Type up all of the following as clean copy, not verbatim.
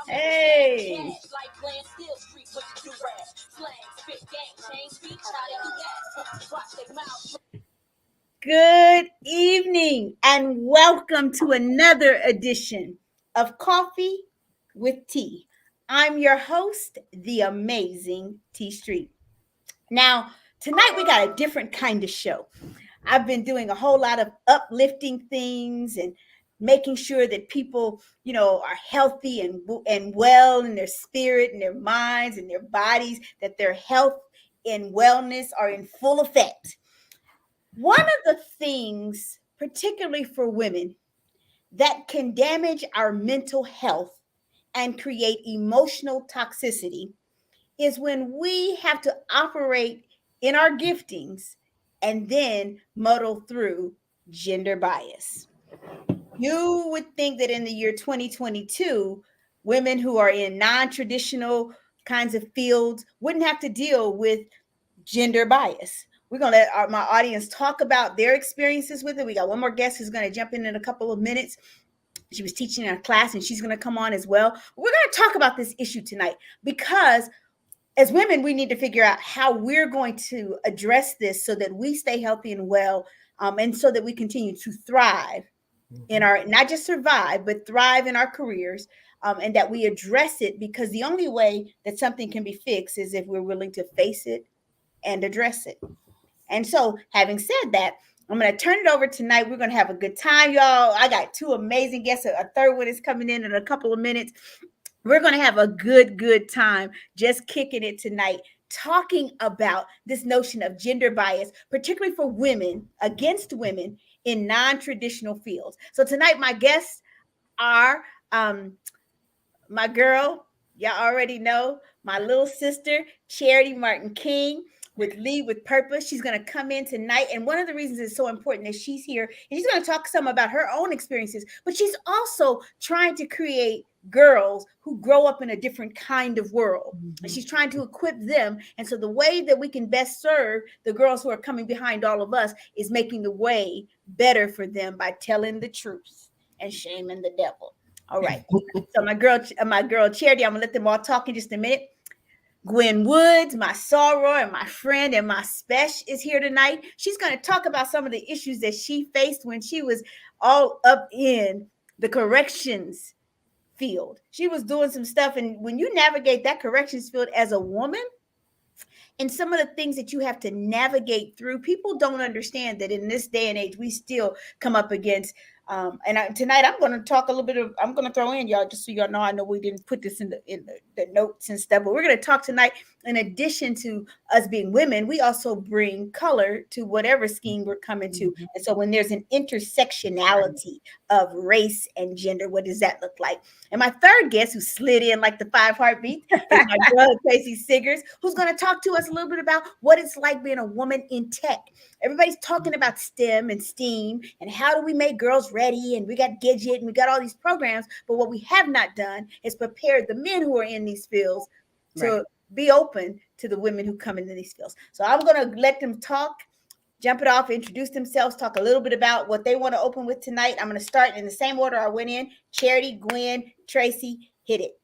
Hey. Good evening and welcome to another edition of Coffee with Tea. I'm your host, the amazing T Street. Now, tonight we got a different kind of show. I've been doing a whole lot of uplifting things and making sure that people, are healthy and well in their spirit and their minds and their bodies, that their health and wellness are in full effect. One of the things, particularly for women, that can damage our mental health and create emotional toxicity is when we have to operate in our giftings and then muddle through gender bias. You would think that in the year 2022, women who are in non-traditional kinds of fields wouldn't have to deal with gender bias. We're going to let my audience talk about their experiences with it. We got one more guest who's going to jump in a couple of minutes. She was teaching in a class and she's going to come on as well. We're going to talk about this issue tonight because as women, we need to figure out how we're going to address this so that we stay healthy and well, and so that we continue to thrive in our, not just survive, but thrive in our careers, and that we address it, because the only way that something can be fixed is if we're willing to face it and address it. And so, having said that, I'm going to turn it over tonight. We're going to have a good time, y'all. I got two amazing guests. A third one is coming in a couple of minutes. We're going to have a good time just kicking it tonight, talking about this notion of gender bias, particularly for women, against women in non-traditional fields. So tonight, my guests are my girl, y'all already know, my little sister, Charity Martin King, with Lead with Purpose. She's going to come in tonight. And one of the reasons it's so important that she's here, and she's going to talk some about her own experiences, but she's also trying to create girls who grow up in a different kind of world. Mm-hmm. And she's trying to equip them. And so the way that we can best serve the girls who are coming behind all of us is making the way better for them by telling the truth and shaming the devil. All right. So my girl Charity, I'm gonna let them all talk in just a minute. Gwen Woods, my soror and my friend and my special, is here tonight. She's going to talk about some of the issues that she faced when she was all up in the corrections field. She was doing some stuff, and when you navigate that corrections field as a woman, and some of the things that you have to navigate through, people don't understand that in this day and age, we still come up against. Tonight I'm going to talk a little bit of. I'm going to throw in, y'all, just so y'all know. I know we didn't put this in the notes and stuff, but we're going to talk tonight. In addition to us being women, we also bring color to whatever scheme we're coming to. Mm-hmm. And so when there's an intersectionality of race and gender, what does that look like? And my third guest, who slid in like the 5 heartbeats, is my girl Tracy Siggers, who's going to talk to us a little bit about what it's like being a woman in tech. Everybody's talking about STEM and STEAM and how do we make girls ready, and we got Gidget and we got all these programs, but what we have not done is prepared the men who are in these fields to be open to the women who come into these fields. So I'm going to let them talk, jump it off, introduce themselves, talk a little bit about what they want to open with tonight. I'm going to start in the same order I went in. Charity, Gwen, Tracy, hit it.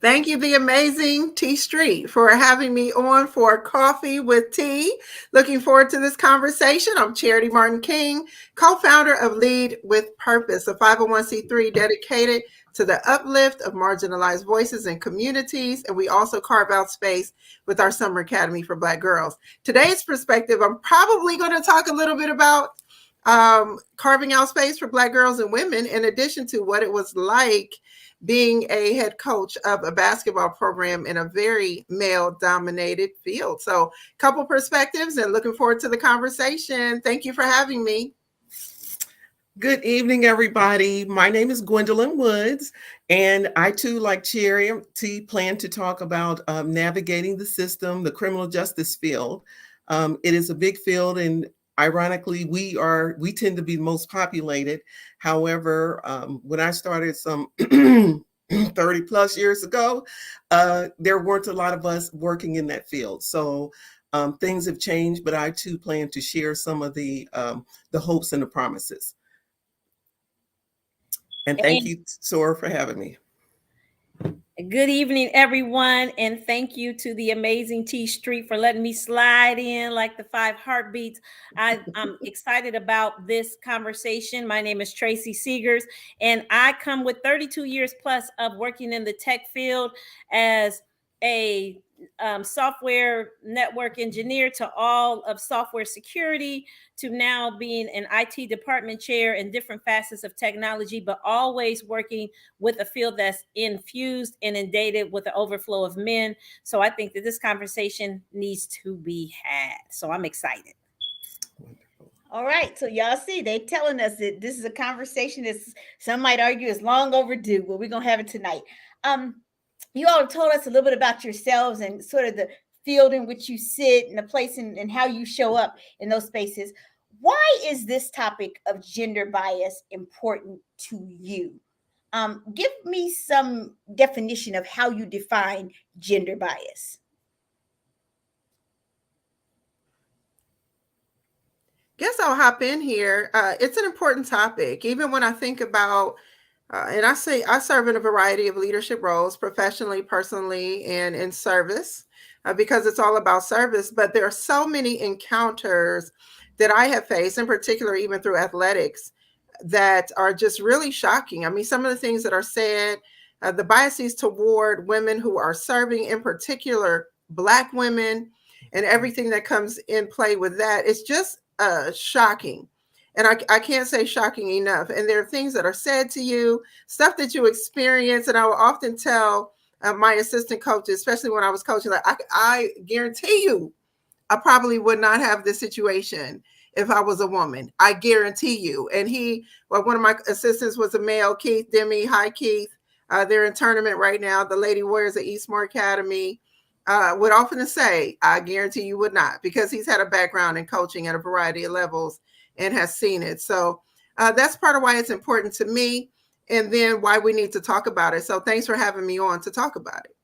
Thank you, the amazing T Street, for having me on for Coffee with Tea. Looking forward to this conversation. I'm Charity Martin King, co-founder of Lead with Purpose, a 501c3 dedicated to the uplift of marginalized voices and communities. And we also carve out space with our Summer Academy for Black girls. Today's perspective, I'm probably going to talk a little bit about carving out space for Black girls and women, in addition to what it was like being a head coach of a basketball program in a very male-dominated field. So a couple perspectives and looking forward to the conversation. Thank you for having me. Good evening, everybody. My name is Gwendolyn Woods, and I too, like Charity, plan to talk about navigating the system, the criminal justice field. It is a big field, and ironically, we tend to be the most populated. However, when I started some 30 plus years ago, there weren't a lot of us working in that field. So things have changed, but I too plan to share some of the hopes and the promises. And thank And you, Sora, for having me. good evening, everyone. And thank you to the amazing T Street for letting me slide in like the five heartbeats. I'm excited about this conversation. My name is Tracy Seegers, and I come with 32 years plus of working in the tech field as a software network engineer to all of software security to now being an IT department chair in different facets of technology, but always working with a field that's infused and inundated with the overflow of men. So I think that this conversation needs to be had. So I'm excited. Wonderful. All right, so y'all see, they telling us that this is a conversation that's some might argue is long overdue. Well, we're gonna have it tonight. Um, you all told us a little bit about yourselves and sort of the field in which you sit and the place and how you show up in those spaces. Why is this topic of gender bias important to you? Give me some definition of how you define gender bias. Guess I'll hop in here. It's an important topic. Even when I think about, and I serve in a variety of leadership roles, professionally, personally, and in service, because it's all about service. But there are so many encounters that I have faced, in particular, even through athletics, that are just really shocking. I mean, some of the things that are said, the biases toward women who are serving, in particular, Black women, and everything that comes in play with that. It's just shocking. And I can't say shocking enough. And there are things that are said to you, stuff that you experience. And I will often tell my assistant coaches, especially when I was coaching, like, I guarantee you, I probably would not have this situation if I was a woman. I guarantee you. And one of my assistants was a male, Keith Demi. Hi, Keith. They're in tournament right now. The Lady Warriors at Eastmore Academy would often say, I guarantee you would not, because he's had a background in coaching at a variety of levels and has seen it. So that's part of why it's important to me, and then why we need to talk about it. So thanks for having me on to talk about it.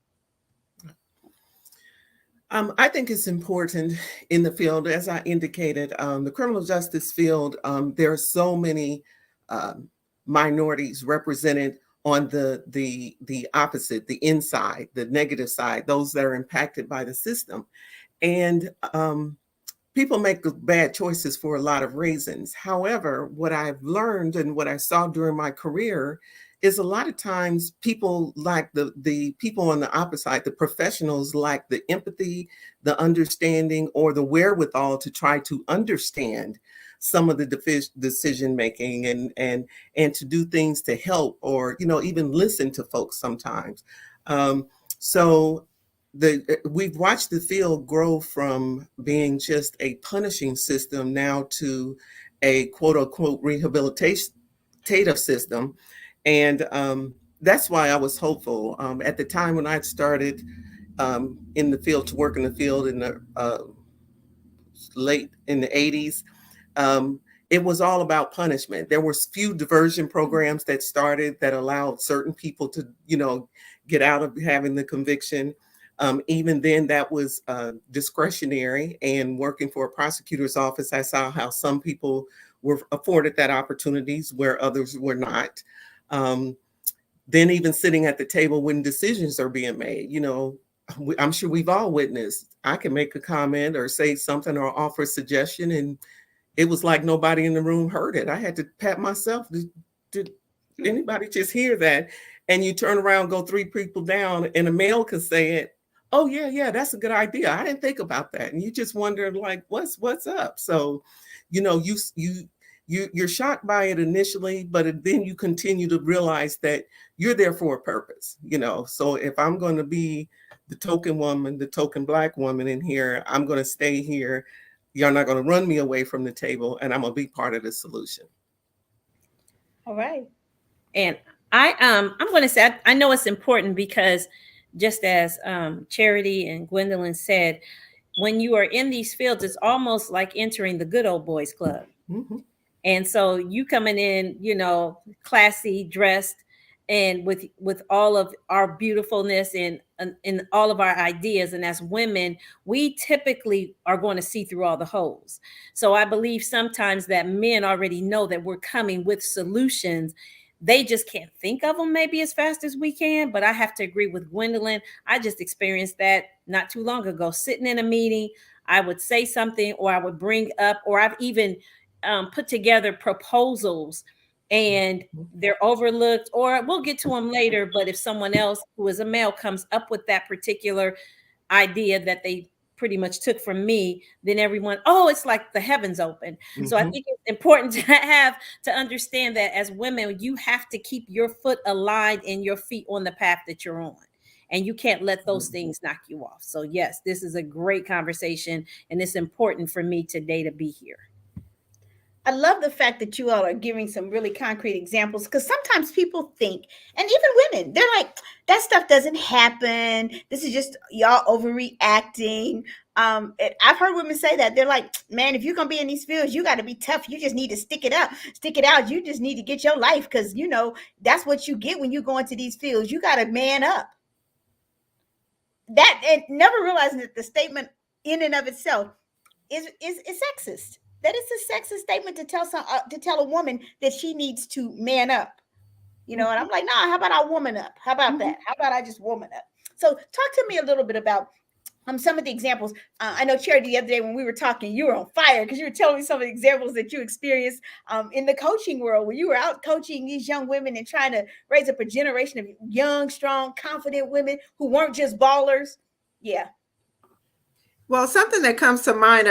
I think it's important in the field, as I indicated, the criminal justice field. There are so many um, minorities represented on the opposite, the inside, the negative side, those that are impacted by the system, and people make bad choices for a lot of reasons. However, what I've learned and what I saw during my career is a lot of times people lack the people on the opposite side, the professionals lack the empathy, the understanding, or the wherewithal to try to understand some of the decision making and to do things to help or even listen to folks sometimes. So we've watched the field grow from being just a punishing system now to a quote unquote rehabilitative system, and that's why I was hopeful at the time when I started in the field to work in the field in the late in the 80s. um, it was all about punishment. There were few diversion programs that started that allowed certain people to, get out of having the conviction. Even then, that was discretionary. And working for a prosecutor's office, I saw how some people were afforded that opportunities where others were not. Um, then, even sitting at the table when decisions are being made, I'm sure we've all witnessed. I can make a comment or say something or offer a suggestion, and it was like nobody in the room heard it. I had to pat myself. Did anybody just hear that? And you turn around, go three people down, and a male could say it. Oh yeah, yeah, that's a good idea. I didn't think about that. And you just wonder, like, what's up? So, you're shocked by it initially, but then you continue to realize that you're there for a purpose. So if I'm going to be the token woman, the token Black woman in here, I'm going to stay here. You're not going to run me away from the table, and I'm going to be part of the solution. All right. And I'm going to say I know it's important because just as Charity and Gwendolyn said, when you are in these fields, it's almost like entering the good old boys club. Mhm. And so you coming in, classy, dressed, and with all of our beautifulness and all of our ideas. And as women, we typically are going to see through all the holes. So I believe sometimes that men already know that we're coming with solutions. They just can't think of them maybe as fast as we can. But I have to agree with Gwendolyn. I just experienced that not too long ago, sitting in a meeting. I would say something, or I would bring up, or I've even put together proposals, and they're overlooked, or we'll get to them later. But if someone else who is a male comes up with that particular idea that they pretty much took from me, then everyone, oh, it's like the heavens open. So I Mhm. think it's important to understand that as women, you have to keep your foot aligned and your feet on the path that you're on. And you can't let those things knock you off. So, yes, this is a great conversation, and it's important for me today to be here. I love the fact that you all are giving some really concrete examples, because sometimes people think, and even women, they're like, that stuff doesn't happen. This is just y'all overreacting. I've heard women say that. They're like, man, if you're going to be in these fields, you got to be tough. You just need to stick it out, stick it out. You just need to get your life, because, that's what you get when you go into these fields. You got to man up. That, and never realizing that the statement in and of itself is sexist. That is a sexist statement to tell a woman that she needs to man up. And I'm like, nah. How about I woman up? How about Mhm. that? How about I just woman up? So talk to me a little bit about some of the examples. I know Charity, the other day when we were talking, you were on fire because you were telling me some of the examples that you experienced in the coaching world, when you were out coaching these young women and trying to raise up a generation of young, strong, confident women who weren't just ballers. Yeah. Well, something that comes to mind,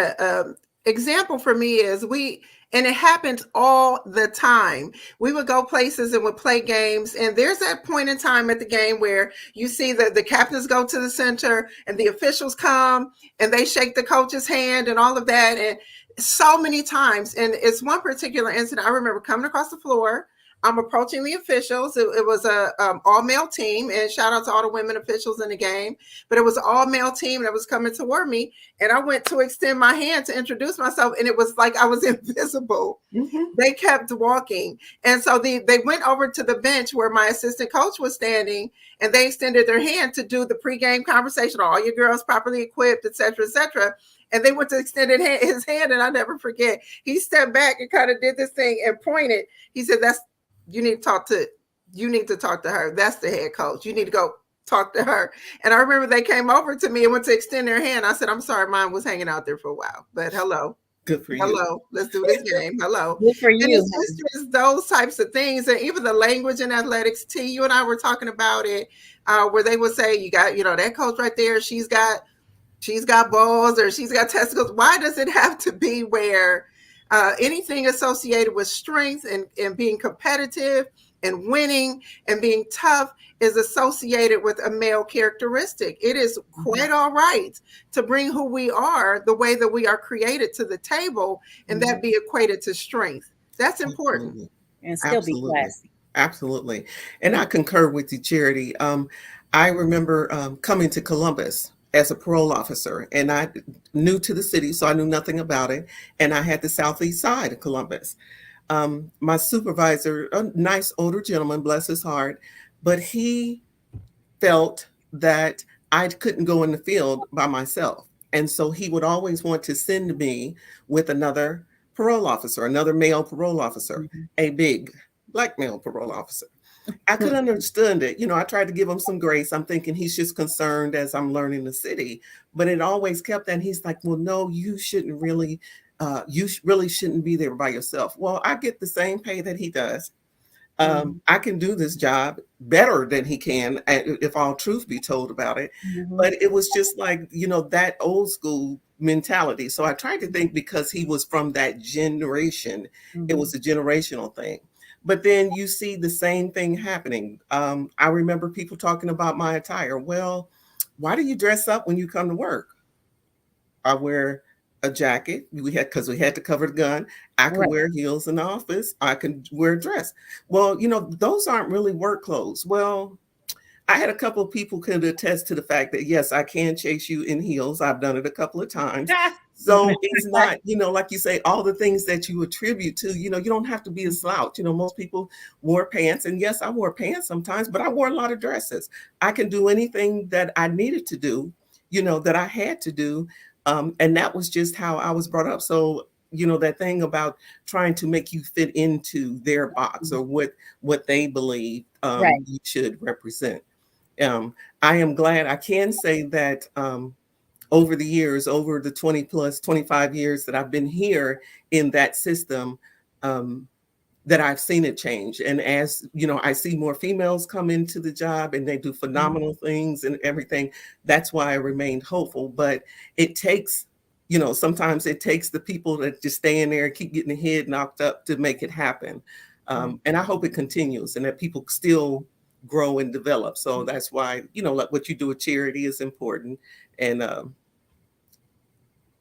example for me is and it happens all the time. We would go places and would play games, and there's that point in time at the game where you see that the captains go to the center and the officials come and they shake the coach's hand and all of that. And so many times, and it's one particular incident I remember coming across the floor. I'm approaching the officials. It was a all male team, and shout out to all the women officials in the game. But it was an all male team that was coming toward me, and I went to extend my hand to introduce myself, and it was like I was invisible. Mhm. They kept walking, and so they went over to the bench where my assistant coach was standing, and they extended their hand to do the pregame conversation. All your girls properly equipped, et cetera, et cetera. And they went to extend his hand, and I never forget. He stepped back and kind of did this thing and pointed. He said, "That's you need to talk to you need to talk to her. That's the head coach. You need to go talk to her." And I remember they came over to me and went to extend their hand. I said, "I'm sorry, mine was hanging out there for a while, but hello, Good for you. hello, let's do this game. Hello." Good for And you. it's just those types of things, and even the language in athletics. T, you and I were talking about it, where they would say, "You got, that coach right there. She's got balls, or she's got testicles." Why does it have to be where anything associated with strength and being competitive and winning and being tough is associated with a male characteristic? It is quite all right to bring who we are, the way that we are created, to the table, and that be equated to strength. That's important. Absolutely. And still be Absolutely. classy. Absolutely. And I concur with you, Charity. I remember coming to Columbus as a parole officer, and I new to the city, so I knew nothing about it. And I had the southeast side of Columbus. My supervisor, a nice older gentleman, bless his heart, but he felt that I couldn't go in the field by myself. And so he would always want to send me with another parole officer, another male parole officer, Mhm. a big black male parole officer. I could understand it. I tried to give him some grace. I'm thinking he's just concerned as I'm learning the city, but it always kept that. He's like, well, no, you shouldn't really, really shouldn't be there by yourself. Well, I get the same pay that he does. Mhm. I can do this job better than he can, if all truth be told about it. Mhm. But it was just like, that old school mentality. So I tried to think, because he was from that generation, it Mhm. was a generational thing. But then you see the same thing happening. I remember people talking about my attire. Well, why do you dress up when you come to work? I wear a jacket. Because we had to cover the gun. I can Right. wear heels in the office. I can wear a dress. Well, those aren't really work clothes. Well, I had a couple of people could attest to the fact that yes, I can chase you in heels. I've done it a couple of times. So it's not, like you say, all the things that you attribute to, you don't have to be a slouch. Most people wore pants, and yes, I wore pants sometimes, but I wore a lot of dresses. I can do anything that I needed to do, that I had to do. And that was just how I was brought up. So, that thing about trying to make you fit into their box or what they believe Right. you should represent. I am glad I can say that over the years, over the 20 plus 25 years that I've been here in that system, that I've seen it change. And as I see more females come into the job and they do phenomenal things and everything. That's why I remained hopeful. But it takes, sometimes it takes the people that just stay in there and keep getting the head knocked up to make it happen. And I hope it continues and that people still grow and develop. So that's why, like what you do with charity is important. And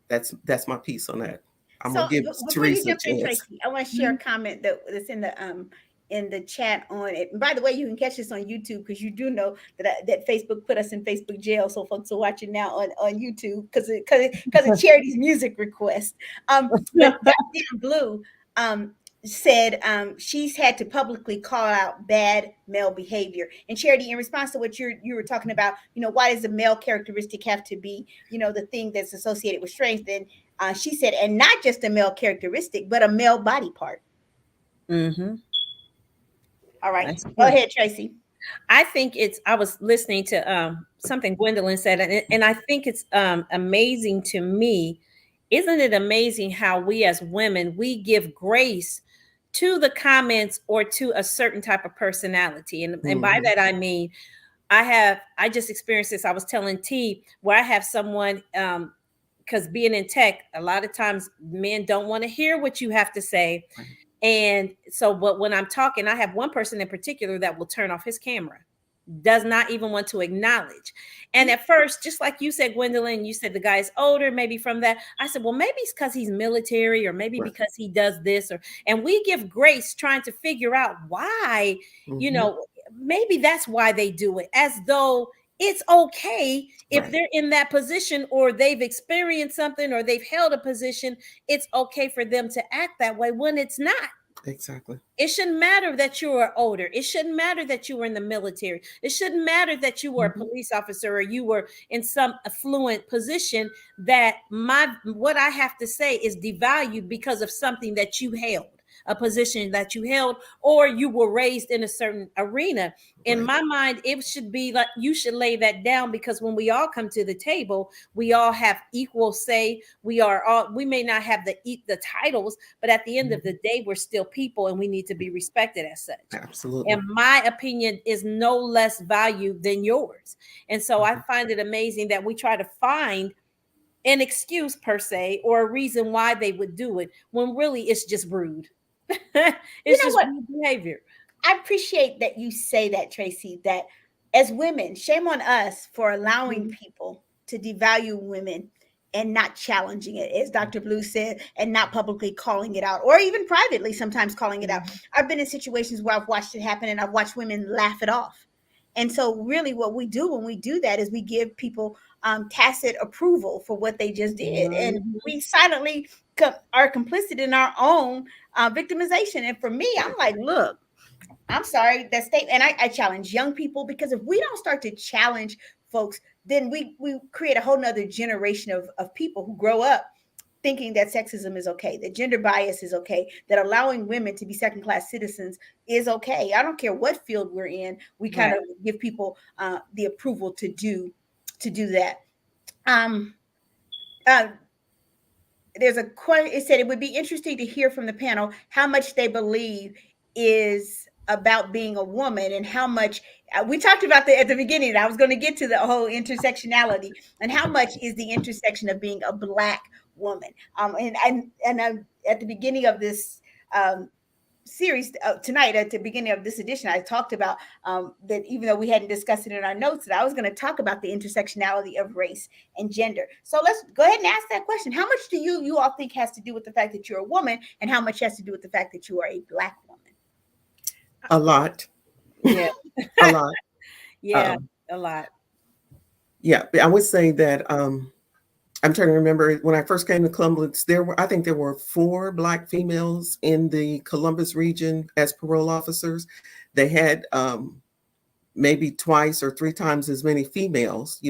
that's my piece on that. I'm So gonna give before you Teresa a jump in, chance. Tracy, I want to share a comment that's in the chat on it. And by the way, you can catch this on YouTube because you do know that Facebook put us in Facebook jail, so folks are watching now on YouTube because of Charity's music request. But Dr. Blue said she's had to publicly call out bad male behavior. And Charity, in response to what you were talking about, why does the male characteristic have to be, the thing that's associated with strength? And she said, and not just a male characteristic, but a male body part. Mm-hmm. All right, go ahead, Tracy. I think I was listening to something Gwendolyn said, and I think it's amazing to me. Isn't it amazing how we as women, we give grace to the comments or to a certain type of personality? And by that, I mean, I just experienced this. I was telling T where I have someone, because being in tech, a lot of times men don't want to hear what you have to say. Right. And so, but when I'm talking, I have one person in particular that will turn off his camera, does not even want to acknowledge. And at first, just like you said, Gwendolyn, you said the guy's older, maybe from that. I said, well, maybe it's because he's military, or maybe because he does this, and we give grace trying to figure out why, maybe that's why they do it, as though it's okay if they're in that position or they've experienced something or they've held a position. It's okay for them to act that way when it's not. Exactly. It shouldn't matter that you are older. It shouldn't matter that you were in the military. It shouldn't matter that you were a police officer or you were in some affluent position, that what I have to say is devalued because of something that you held, a position that you held, or you were raised in a certain arena. In my mind, it should be like you should lay that down, because when we all come to the table, we all have equal say. We may not have the titles, but at the end of the day, we're still people and we need to be respected as such. Absolutely. And my opinion is no less valued than yours. And so I find it amazing that we try to find an excuse per se, or a reason why they would do it, when really it's just rude. It's just rude behavior. I appreciate that you say that, Tracy, that as women, shame on us for allowing people to devalue women and not challenging it, as Dr. Blue said, and not publicly calling it out, or even privately sometimes calling it out. I've been in situations where I've watched it happen and I've watched women laugh it off. And so really what we do when we do that is we give people tacit approval for what they just did. And we silently are complicit in our own victimization. And for me, I'm like, look, I'm sorry, that statement. And I challenge young people, because if we don't start to challenge folks, then we create a whole nother generation of people who grow up thinking that sexism is okay, that gender bias is okay, that allowing women to be second-class citizens is okay. I don't care what field we're in. We kind of give people the approval to do that. There's a question. It said it would be interesting to hear from the panel how much they believe is about being a woman, and how much we talked about at the beginning. I was going to get to the whole intersectionality, and how much is the intersection of being a Black woman. And at the beginning of this series tonight at the beginning of this edition, I talked about that even though we hadn't discussed it in our notes, that I was going to talk about the intersectionality of race and gender. So let's go ahead and ask that question. How much do you all think has to do with the fact that you're a woman, and how much has to do with the fact that you are a Black woman? A lot. Yeah. A lot. Yeah, a lot. Yeah, I would say that I'm trying to remember when I first came to Columbus, I think there were 4 Black females in the Columbus region as parole officers. They had maybe twice or 3 times as many females,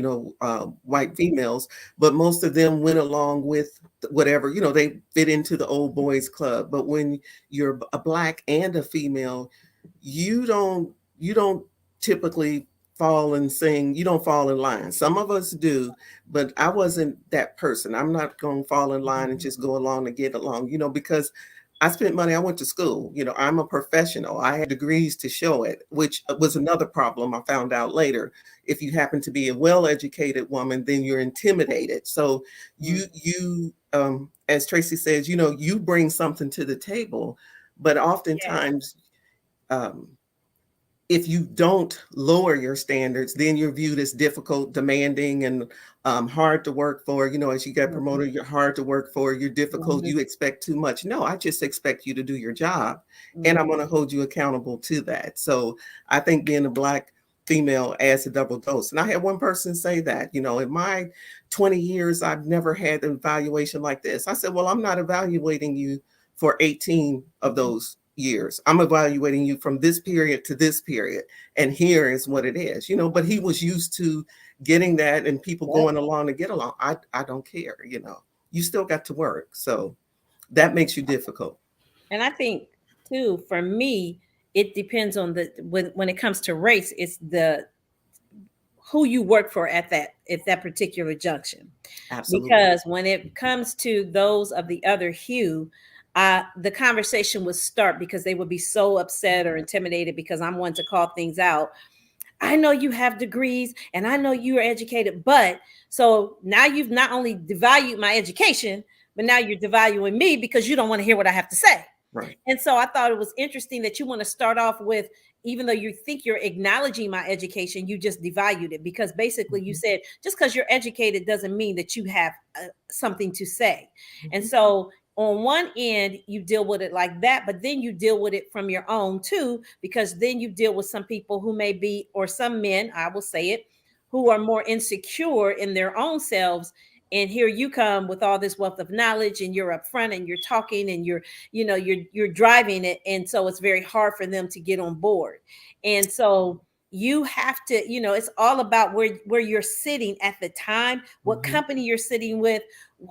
white females, but most of them went along with whatever, they fit into the old boys club. But when you're a Black and a female, you don't typically fall and sing, you don't fall in line. Some of us do, but I wasn't that person. I'm not going to fall in line and just go along to get along, because I spent money. I went to school. I'm a professional. I had degrees to show it, which was another problem I found out later. If you happen to be a well-educated woman, then you're intimidated. So you as Tracy says, you bring something to the table, but oftentimes, if you don't lower your standards, then you're viewed as difficult, demanding, and hard to work for. As you get promoted, you're hard to work for, you're difficult, you expect too much. No, I just expect you to do your job, and I'm going to hold you accountable to that. So I think being a Black female adds a double dose. And I had one person say that, in my 20 years, I've never had an evaluation like this. I said, well, I'm not evaluating you for 18 of those years. I'm evaluating you from this period to this period, and here is what it is, but he was used to getting that and people going along to get along. I don't care, you still got to work. So that makes you difficult. And I think too, for me, it depends on when it comes to race, it's who you work for at that particular junction. Absolutely. Because when it comes to those of the other hue, the conversation would start because they would be so upset or intimidated because I'm one to call things out. I know you have degrees and I know you are educated, but so now you've not only devalued my education, but now you're devaluing me because you don't want to hear what I have to say. Right. And so I thought it was interesting that you want to start off with, even though you think you're acknowledging my education, you just devalued it, because basically you said just because you're educated doesn't mean that you have something to say. And so on one end, you deal with it like that, but then you deal with it from your own too, because then you deal with some people who may be, or some men, I will say it, who are more insecure in their own selves. And here you come with all this wealth of knowledge, and you're upfront and you're talking and you're driving it. And so it's very hard for them to get on board. And so you have to, it's all about where you're sitting at the time, what company you're sitting with,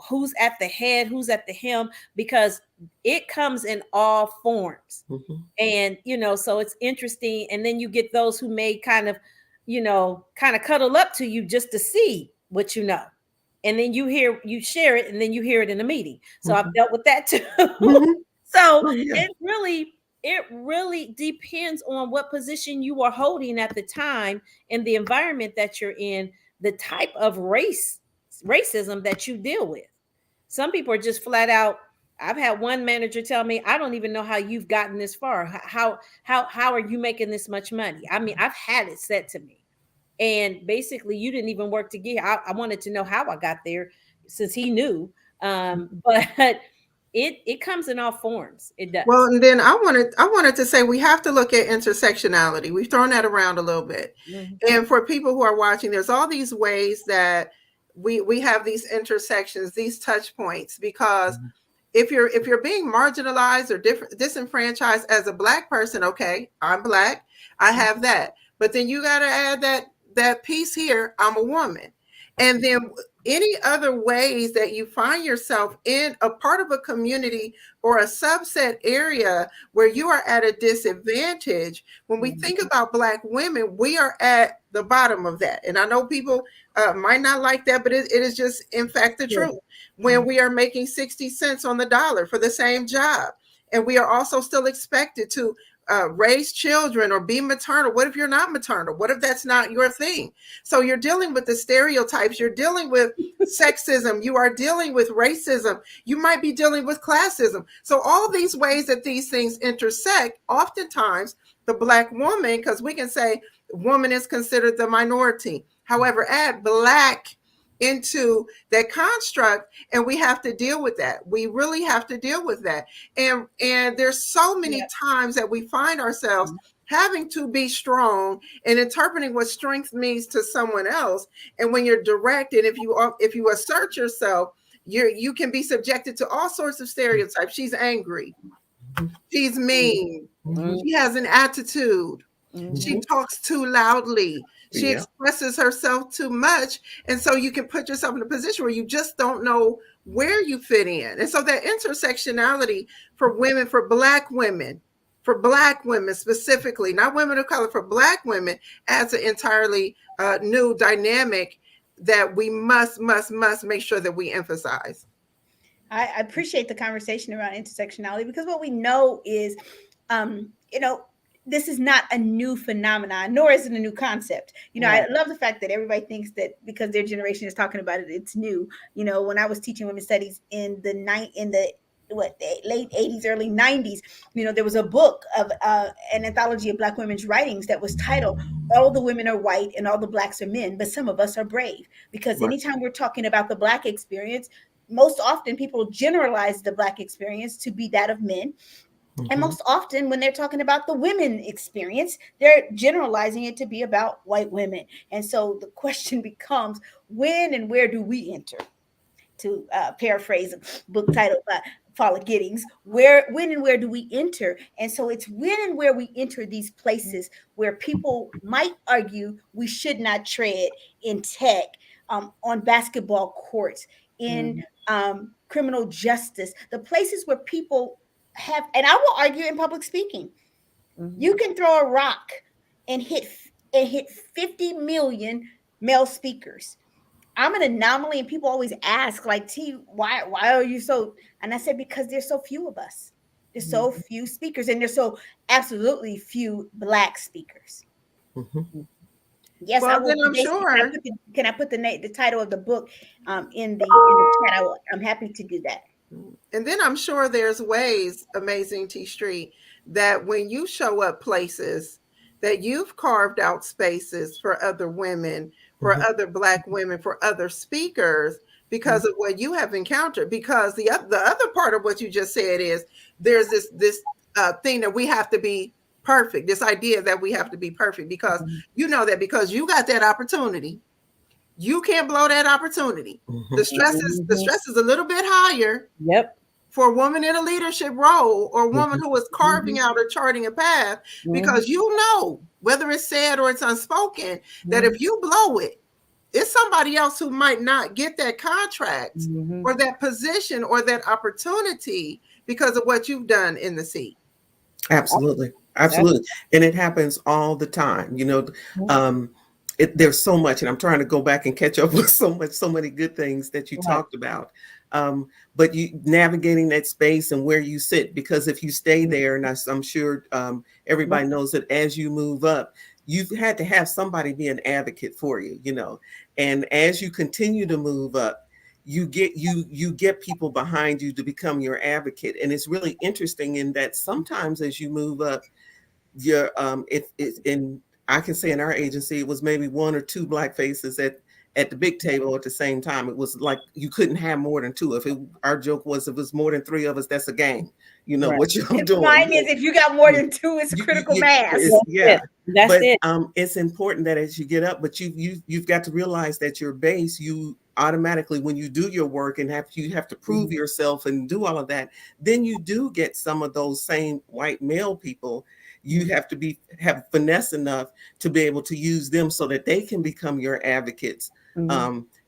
who's at the head, who's at the helm, because it comes in all forms. And, so it's interesting. And then you get those who may kind of cuddle up to you just to see what you know. And then you share it, and then you hear it in a meeting. So I've dealt with that too. So it really depends on what position you are holding at the time and the environment that you're in, the type of racism that you deal with. Some people are just flat out. I've had one manager tell me, I don't even know how you've gotten this far. How are you making this much money? I mean, I've had it said to me. And basically, you didn't even work to get here. I wanted to know how I got there, since he knew. But it comes in all forms. It does. Well, and then I wanted to say we have to look at intersectionality. We've thrown that around a little bit. And for people who are watching, there's all these ways that we have these intersections, these touch points, because if you're being marginalized or disenfranchised as a Black person, okay, I'm Black, I have that. But then you got to add that piece here, I'm a woman. And then any other ways that you find yourself in a part of a community or a subset area where you are at a disadvantage. When we think about Black women, we are at the bottom of that. And I know people might not like that, but it is just, in fact, the truth. When we are making 60 cents on the dollar for the same job, and we are also still expected to raise children or be maternal? What if you're not maternal? What if that's not your thing? So you're dealing with the stereotypes. You're dealing with sexism. You are dealing with racism. You might be dealing with classism. So all these ways that these things intersect, oftentimes the Black woman, because we can say woman is considered the minority. However, add Black into that construct, and we have to deal with that. We really have to deal with that. And there's so many times that we find ourselves having to be strong and interpreting what strength means to someone else. And when you're direct, and if you assert yourself, you can be subjected to all sorts of stereotypes. She's angry. She's mean. She has an attitude. She talks too loudly. She expresses herself too much. And so you can put yourself in a position where you just don't know where you fit in. And so that intersectionality for women, for Black women specifically, not women of color, for Black women, adds an entirely new dynamic that we must make sure that we emphasize. I appreciate the conversation around intersectionality, because what we know is, this is not a new phenomenon, nor is it a new concept. I love the fact that everybody thinks that because their generation is talking about it, it's new. When I was teaching women's studies in the late 80s, early 90s, there was a book of an anthology of Black women's writings that was titled "All the Women Are White and All the Blacks Are Men, but Some of Us Are Brave." Because anytime we're talking about the Black experience, most often people generalize the Black experience to be that of men. And most often when they're talking about the women experience, they're generalizing it to be about white women. And so the question becomes, when and where do we enter? To paraphrase a book titled by Paula Giddings, when and where do we enter? And so it's when and where we enter these places where people might argue we should not tread in tech, on basketball courts, in criminal justice, the places where people have, and I will argue in public speaking, you can throw a rock and hit 50 million male speakers. I'm an anomaly, and people always ask, like, T, why are you so? And I said, because there's so few of us. There's so few speakers, and there's so absolutely few Black speakers. Yes, well, I will. Then I'm sure. Can I put the title of the book in the chat? I'm happy to do that. And then I'm sure there's ways, Amazing T Street, that when you show up places, that you've carved out spaces for other women, for other Black women, for other speakers, because of what you have encountered. Because the other part of what you just said is there's this thing that we have to be perfect, this idea that we have to be perfect, because you know that because you got that opportunity, you can't blow that opportunity. The stress is a little bit higher. For a woman in a leadership role, or a woman who is carving out or charting a path, because you know, whether it's said or it's unspoken, that if you blow it, it's somebody else who might not get that contract or that position or that opportunity because of what you've done in the seat. Absolutely. And it happens all the time. There's so much, and I'm trying to go back and catch up with so many good things that you talked about. But you navigating that space and where you sit, because if you stay there, and I'm sure everybody knows that as you move up, you've had to have somebody be an advocate for you, and as you continue to move up, you get people behind you to become your advocate. And it's really interesting in that sometimes as you move up, you're I can say in our agency, it was maybe one or two Black faces at the big table at the same time. It was like you couldn't have more than two. Our joke was, if it was more than three of us, that's a gang. What you're doing. Mine is, if you got more than two, it's critical mass. That's it. It's important that as you get up, but you've got to realize that your base, you automatically, when you do your work and you have to prove yourself and do all of that, then you do get some of those same white male people. You have to have finesse enough to be able to use them so that they can become your advocates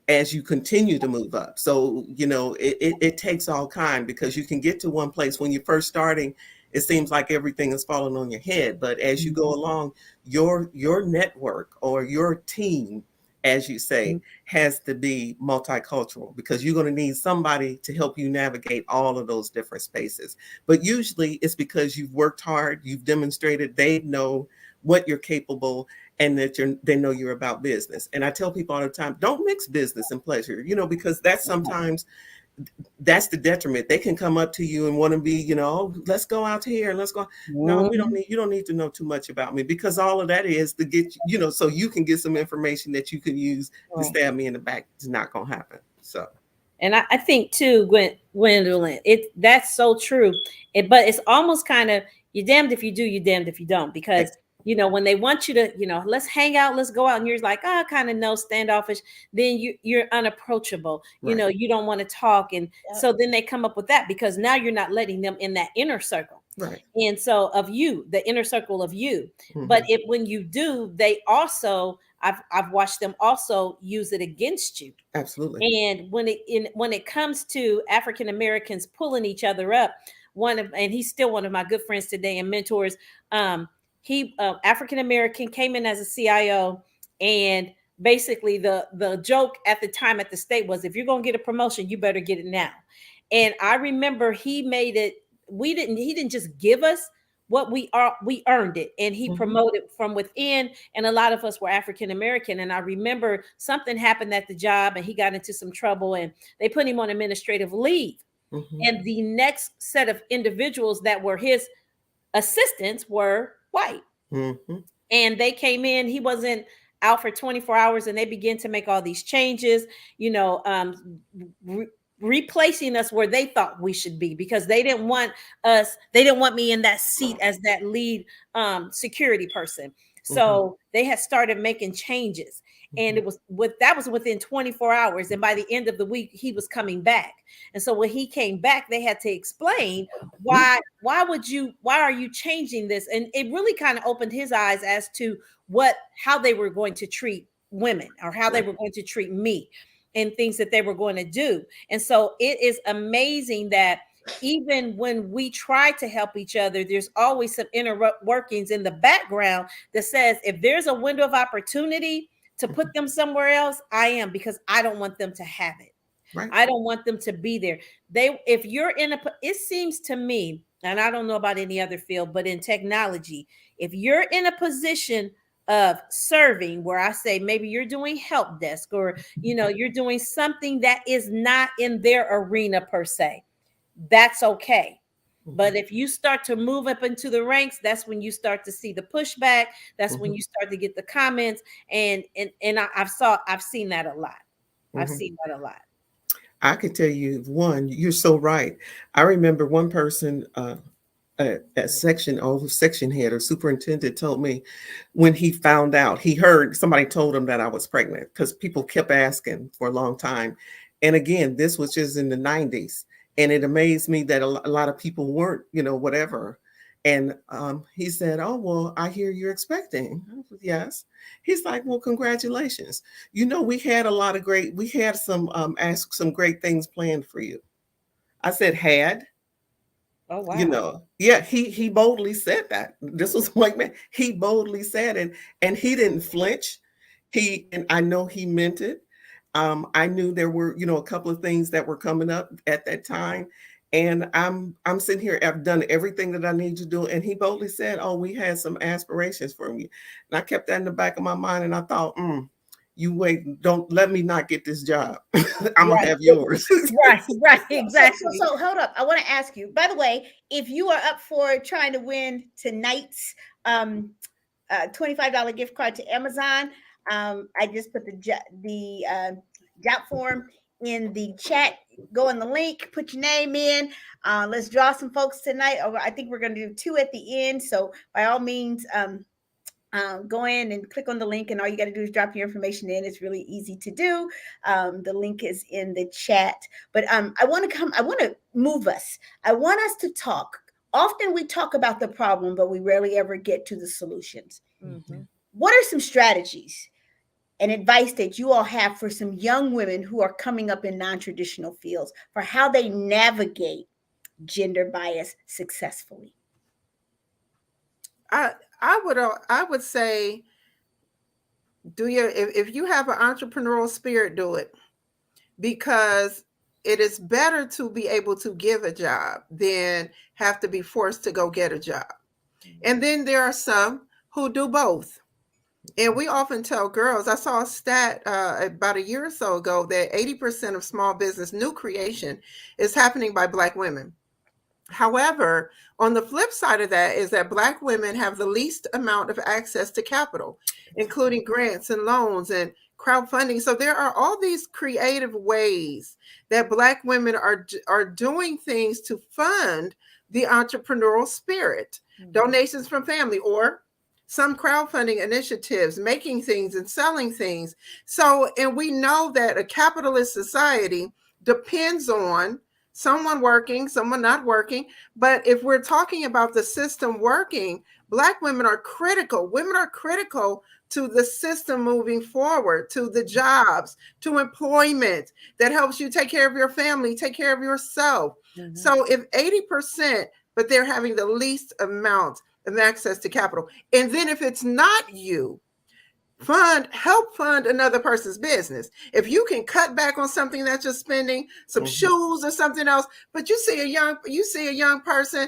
as you continue to move up. So, it takes all kind, because you can get to one place when you're first starting, it seems like everything is falling on your head. But as you go along, your network or your team as you say, has to be multicultural, because you're going to need somebody to help you navigate all of those different spaces. But usually it's because you've worked hard, you've demonstrated, they know what you're capable, and that they know you're about business. And I tell people all the time, don't mix business and pleasure, because that's sometimes that's the detriment. They can come up to you and want to be, oh, let's go out here and let's go. No, you don't need to know too much about me, because all of that is to get, so you can get some information that you can use to stab me in the back. It's not going to happen. So. And I think too, Gwendolyn, that's so true. But it's almost kind of, you're damned if you do, you're damned if you don't, because when they want you to, let's hang out, let's go out, and you're like, kind of no, standoffish, then you're unapproachable. Right. You don't want to talk, and so then they come up with that, because now you're not letting them in that inner circle. Right. And so of you, the inner circle of you. But when you do, they also, I've watched them also use it against you. Absolutely. And when it comes to African Americans pulling each other up, and he's still one of my good friends today and mentors. He African American, came in as a CIO, and basically the joke at the time at the state was, if you're gonna get a promotion, you better get it now. And I remember he made it. He didn't just give us what we earned it, and he promoted from within, and a lot of us were African American. And I remember something happened at the job, and he got into some trouble, and they put him on administrative leave. And the next set of individuals that were his assistants were white. And they came in, he wasn't out for 24 hours, and they began to make all these changes, replacing us where they thought we should be, because they didn't want me in that seat as that lead security person. So they had started making changes, and that was within 24 hours. And by the end of the week, he was coming back. And so when he came back, they had to explain why are you changing this? And it really kind of opened his eyes as to how they were going to treat women, or how they were going to treat me, and things that they were going to do. And so it is amazing that even when we try to help each other, there's always some inner workings in the background that says, if there's a window of opportunity to put them somewhere else, I am, because I don't want them to have it. Right. I don't want them to be there. If you're it seems to me, and I don't know about any other field, but in technology, if you're in a position of serving, where I say maybe you're doing help desk, or you're doing something that is not in their arena per se, that's okay. But if you start to move up into the ranks, that's when you start to see the pushback. That's when you start to get the comments, and I've seen that a lot. I've seen that a lot. I could tell you one, you're so right. I remember one person, a section head or superintendent, told me when he found out, he heard somebody told him that I was pregnant, because people kept asking for a long time. And again, this was just in the 90s. And it amazed me that a lot of people weren't, whatever. And he said, "Oh, well, I hear you're expecting." I said, "Yes." He's like, "Well, congratulations. We had some great things planned for you." I said, "Had?" Oh, wow. Yeah, he boldly said that. This was like, man, he boldly said it, and he didn't flinch. And I know he meant it. I knew there were, a couple of things that were coming up at that time. And I'm sitting here, I've done everything that I need to do. And he boldly said, "Oh, we had some aspirations for you." And I kept that in the back of my mind, and I thought, you wait, don't let me not get this job. I'm gonna have yours. Right, exactly. So hold up. I want to ask you, by the way, if you are up for trying to win tonight's $25 gift card to Amazon, I just put the job form in the chat. Go on the link, put your name in. Let's draw some folks tonight. I think we're going to do 2 at the end. So by all means, go in and click on the link, and all you got to do is drop your information in. It's really easy to do. The link is in the chat. But I want to move us. I want us to talk. Often we talk about the problem, but we rarely ever get to the solutions. What are some strategies and advice that you all have for some young women who are coming up in non-traditional fields, for how they navigate gender bias successfully? I would say if you have an entrepreneurial spirit, do it, because it is better to be able to give a job than have to be forced to go get a job. And then there are some who do both. And we often tell girls, I saw a stat about a year or so ago that 80% of small business new creation is happening by Black women. However, on the flip side of that is that Black women have the least amount of access to capital, including grants and loans and crowdfunding. So there are all these creative ways that Black women are doing things to fund the entrepreneurial spirit, donations from family, or some crowdfunding initiatives, making things and selling things. So, and we know that a capitalist society depends on someone working, someone not working. But if we're talking about the system working, Black women are critical. Women are critical to the system moving forward, to the jobs, to employment that helps you take care of your family, take care of yourself. So if 80%, but they're having the least amount of access to capital. And then if it's not you, help fund another person's business. If you can cut back on something that you're spending, some shoes or something else, but you see a young person,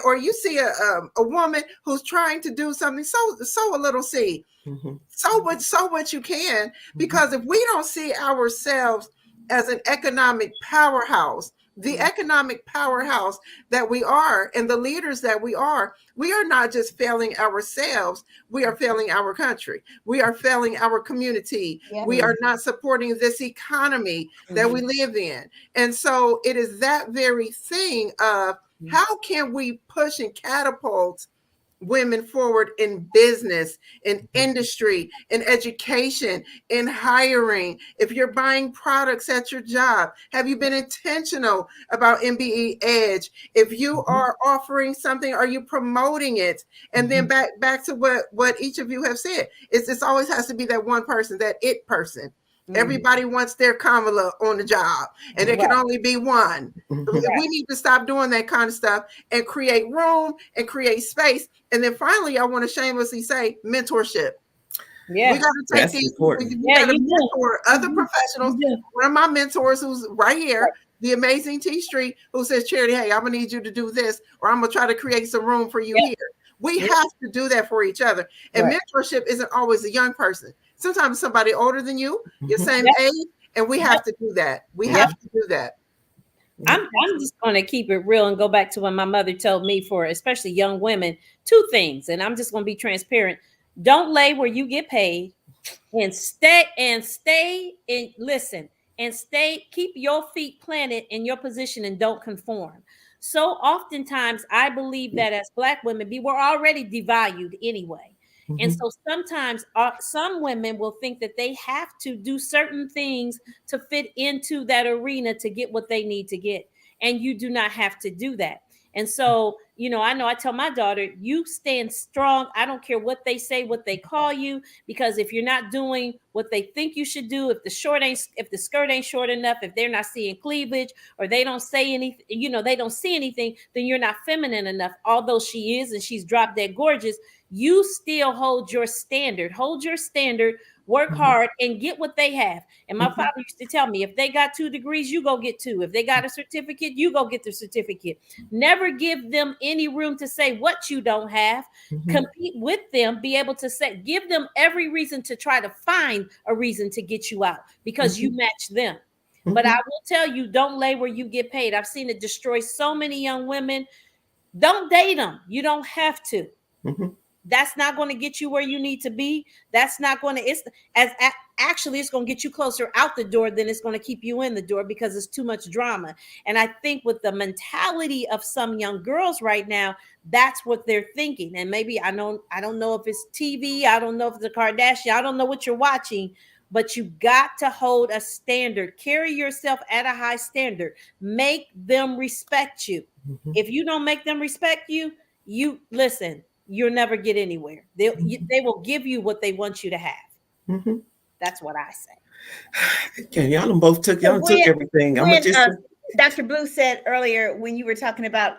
or you see a woman who's trying to do something, sow a little seed. Sow what you can, because if we don't see ourselves as an economic powerhouse, the economic powerhouse that we are, and the leaders that we are not just failing ourselves, we are failing our country. We are failing our community. Yeah. We are not supporting this economy that we live in. And so it is that very thing of how can we push and catapult women forward in business, in industry, in education, in hiring. If you're buying products at your job, have you been intentional about MBE Edge? If you are offering something, are you promoting it? And then back to what each of you have said, it's always has to be that one person, that it person. Everybody wants their Kamala on the job, and there can only be one. We need to stop doing that kind of stuff and create room and create space. And then finally, I want to shamelessly say mentorship. Yeah. We got to take these. We got to mentor other professionals. One of my mentors, who's right here, the amazing T Street, who says, Charity, hey, I'm going to need you to do this, or I'm going to try to create some room for you here. We have to do that for each other. And mentorship isn't always a young person. Sometimes somebody older than you, your same age, and we have to do that. We have to do that. I'm just going to keep it real and go back to when my mother told me, for especially young women, two things. And I'm just going to be transparent. Don't lay where you get paid, and stay and listen and stay, keep your feet planted in your position and don't conform. So oftentimes I believe that as Black women, we're already devalued anyway. And so sometimes some women will think that they have to do certain things to fit into that arena to get what they need to get. And you do not have to do that. And so, I know I tell my daughter, you stand strong. I don't care what they say, what they call you, because if you're not doing what they think you should do, if the skirt ain't short enough, if they're not seeing cleavage, or they don't say anything, they don't see anything, then you're not feminine enough. Although she is, and she's drop dead gorgeous, you still hold your standard, work hard, and get what they have. And my father used to tell me, if they got 2 degrees, you go get 2. If they got a certificate, you go get the certificate. Never give them any room to say what you don't have. Compete with them, be able to say, give them every reason to try to find a reason to get you out, because you match them. But I will tell you, don't lay where you get paid. I've seen it destroy so many young women. Don't date them. You don't have to. That's not going to get you where you need to be. That's not going to, actually it's going to get you closer out the door than it's going to keep you in the door, because it's too much drama. And I think with the mentality of some young girls right now, that's what they're thinking. And maybe I don't know if it's TV, I don't know if it's the Kardashian, I don't know what you're watching, but you got to hold a standard, carry yourself at a high standard, make them respect you. If you don't make them respect you, listen, you'll never get anywhere. They will give you what they want you to have. That's what I say. Okay, y'all both took everything. I'm just Dr. Blue said earlier, when you were talking about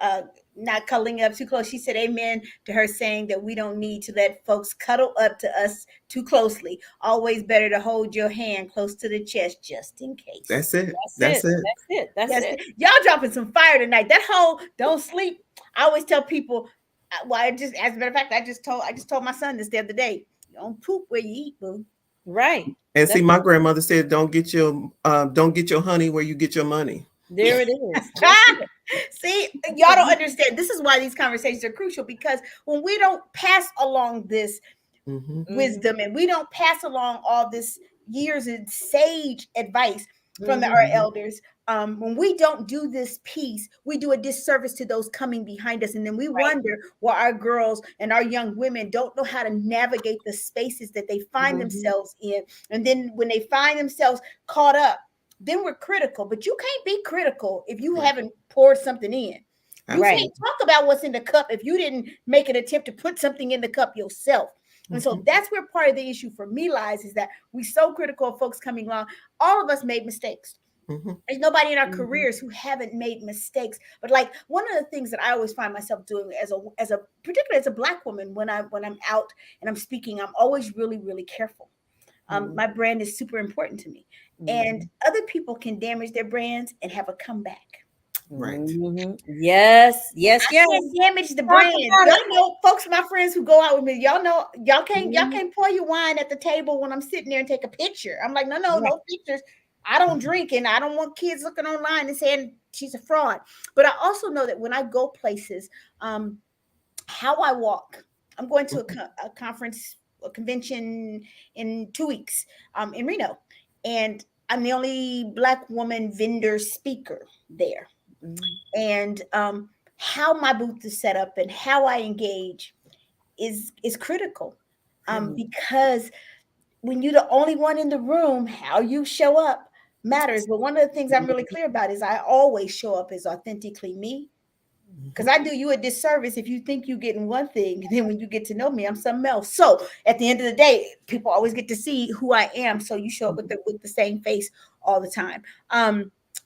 not cuddling up too close. She said amen to her saying that we don't need to let folks cuddle up to us too closely. Always better to hold your hand close to the chest just in case. That's it. That's That's it. it. That's it. That's Yes, it. y'all dropping some fire tonight. That whole don't sleep. I always tell people. Well, I just, as a matter of fact, I just told my son this the other day. Don't poop where you eat, boo. Right. And see, That's my grandmother said, don't get your honey where you get your money. there. It is. That's it. See, y'all don't understand. This is why these conversations are crucial because when we don't pass along this Mm-hmm. wisdom and we don't pass along all this years of sage advice from our Mhm. elders, when we don't do this piece, we do a disservice to those coming behind us, and then we Right. wonder why our girls and our young women don't know how to navigate the spaces that they find Mhm. themselves in, and then when they find themselves caught up, then we're critical. But you can't be critical if you Right. haven't poured something in. You Right. can't talk about what's in the cup if you didn't make an attempt to put something in the cup yourself. And so Mhm. that's where part of the issue for me lies, is that we so critical of folks coming along. All of us made mistakes. Mhm. There's nobody in our Mhm. careers who haven't made mistakes. But like one of the things that I always find myself doing as a particularly as a Black woman, when I'm out and I'm speaking, I'm always really, really careful. Mhm. My brand is super important to me. And Mhm. other people can damage their brands and have a comeback. Right. Mhm. Yes. Yes. I Yes. can't damage the Talk brand. about Y'all it. know, folks, my friends who go out with me, y'all know, y'all Mhm. can't pour your wine at the table when I'm sitting there and take a picture. I'm like, no, no, Right. no pictures. I don't drink, and I don't want kids looking online and saying she's a fraud. But I also know that when I go places, um, how I walk. I'm going to Mhm. a conference, a convention in 2 weeks, in Reno, and I'm the only Black woman vendor speaker there. Mhm. And how my booth is set up and how I engage is critical, Yeah. because when you're the only one in the room, how you show up matters. But one of the things I'm really clear about is I always show up as authentically me, because Mhm. I do you a disservice if you think you're getting one thing, and then when you get to know me, I'm something else. So at the end of the day, people always get to see who I am. So you show up with the same face all the time.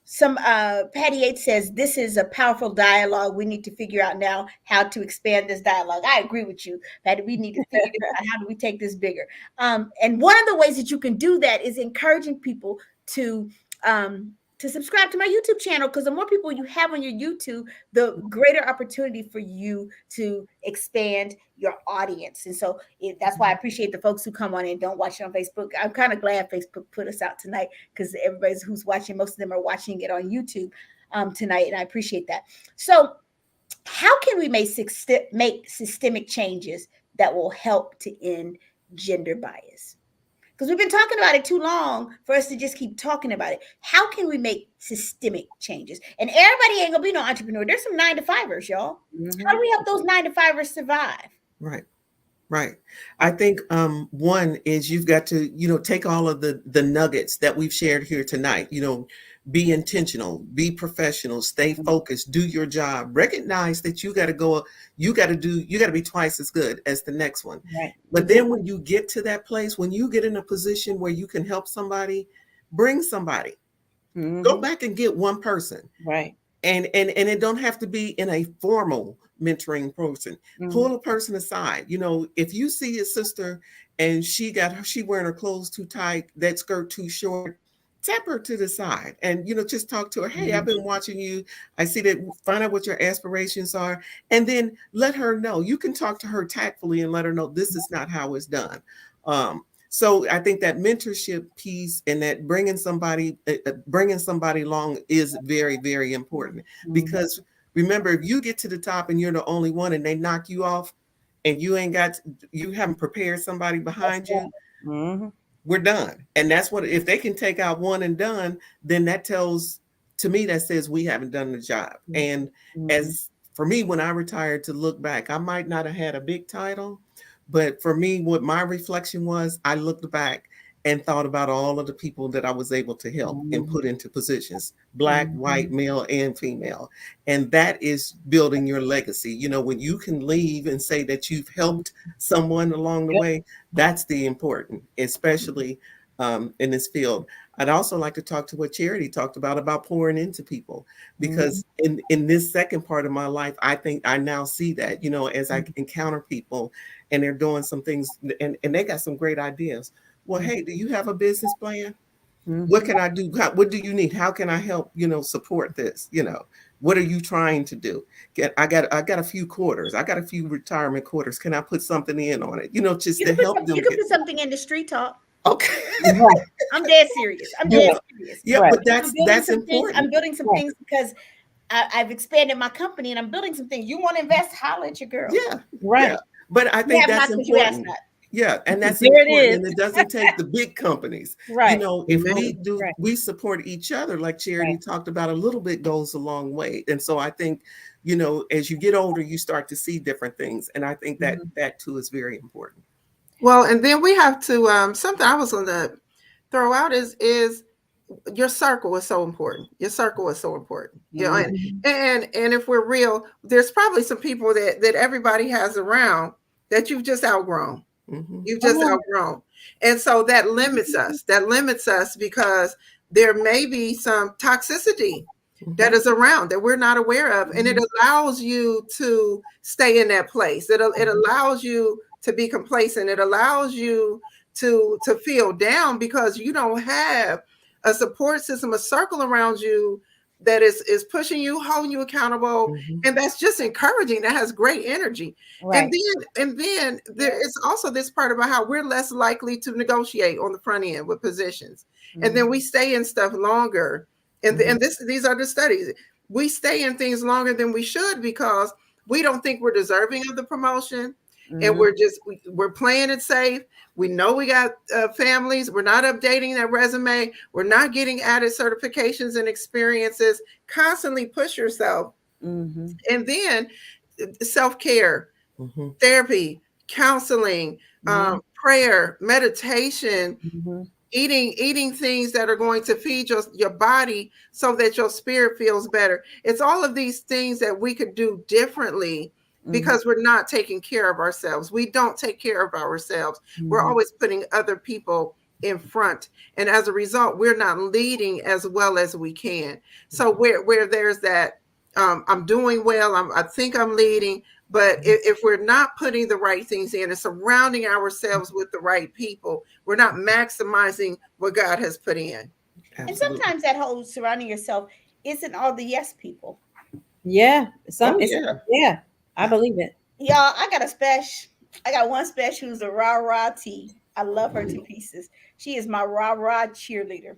Some Patty Yates says this is a powerful dialogue. We need to figure out now how to expand this dialogue. I agree with you, Patty. We need to figure this out. How do we take this bigger? And one of the ways that you can do that is encouraging people to subscribe to my YouTube channel, because the more people you have on your YouTube, the greater opportunity for you to expand your audience. And so that's why I appreciate the folks who come on and don't watch it on Facebook. I'm kind of glad Facebook put us out tonight, because everybody who's watching, most of them are watching it on YouTube tonight, and I appreciate that. So how can we make systemic changes that will help to end gender bias? Because we've been talking about it too long for us to just keep talking about it. How can we make systemic changes? And everybody ain't gonna be no entrepreneur. There's some 9 to 5ers, y'all. How do Mhm. we help those 9 to 5ers survive? Right. Right. I think one is you've got to, take all of the nuggets that we've shared here tonight, be intentional, be professional, stay focused, do your job, recognize that you got to be twice as good as the next one. Right. But then when you get to that place, when you get in a position where you can help somebody, bring somebody, go Mhm. back and get one person, Right. and it don't have to be in a formal mentoring person. Mhm. Pull a person aside. If you see a sister and she wearing her clothes too tight, that skirt too short, tap her to the side and just talk to her. Hey, I've Mhm. been watching you. I see that. Find out what your aspirations are, and then let her know. You can talk to her tactfully and let her know this is not how it's done. So I think that mentorship piece and that bringing somebody along is very, very important, Mhm. because remember, if you get to the top and you're the only one and they knock you off and you haven't prepared somebody That's behind you, right. Mhm. we're done. And that's what, if they can take out one and done, then that tells, to me, that says we haven't done the job. And Mhm. as for me, when I retired, to look back, I might not have had a big title, but for me, what my reflection was, I looked back and thought about all of the people that I was able to help and Mhm. put into positions, Black, white, Mhm. male, and female. And that is building your legacy. When you can leave and say that you've Mhm. helped someone along the Yep. way, that's the important, especially in this field. I'd also like to talk to what Charity talked about pouring into people, because in this second part of my life, I think I now see that, as I encounter people and they're doing some things and they got some great ideas. Well, hey, do you have a business plan? What can I do? What do you need? How can I help, support this? What are you trying to do? I got a few quarters. I got a few retirement quarters. Can I put something in on it? Just You to can put help them you can get. put something in the street talk. Okay. Right. I'm dead serious. I'm Yeah. dead serious. Yeah, Right. but I'm building that's some things. I'm important. building some Right. things because I've expanded my company and I'm building some things. You want to invest? Holler at your girl. Yeah. Yeah. Right. But I You think have that's not because you asked important. not. Yeah, and that's There it important. is. And it doesn't take the big companies. Right. If Amen. Right. we support each other, like Charity Right. talked about, a little bit goes a long way. And so I think, as you get older, you start to see different things. And I think that too is very important. Well, and then we have to something I was going to throw out is your circle is so important. Your circle is so important. And if we're real, there's probably some people that everybody has around that you've just outgrown. Mm-hmm. You've just outgrown. And so that limits us. That limits us because there may be some toxicity that is around that we're not aware of. And it allows you to stay in that place. It allows you to be complacent. It allows you to feel down because you don't have a support system, a circle around you that is pushing you, holding you accountable, and that's just encouraging. That has great energy. Right. And then there is also this part about how we're less likely to negotiate on the front end with positions, and then we stay in stuff longer. And these are the studies. We stay in things longer than we should because we don't think we're deserving of the promotion, and we're playing it safe. We know we got families. We're not updating that resume. We're not getting added certifications and experiences. Constantly push yourself. And then self-care, therapy, counseling, prayer, meditation, eating things that are going to feed your body so that your spirit feels better. It's all of these things that we could do differently because we're not taking care of ourselves. We don't take care of ourselves. We're always putting other people in front. And as a result, we're not leading as well as we can. So where there's that, I'm doing well, I think I'm leading, but if we're not putting the right things in and surrounding ourselves with the right people, we're not maximizing what God has put in. Absolutely. And sometimes that whole surrounding yourself isn't all the yes people. Yeah. Yeah. I believe it. Y'all, I got one special who's a rah-rah T. I love her to pieces. She is my rah-rah cheerleader.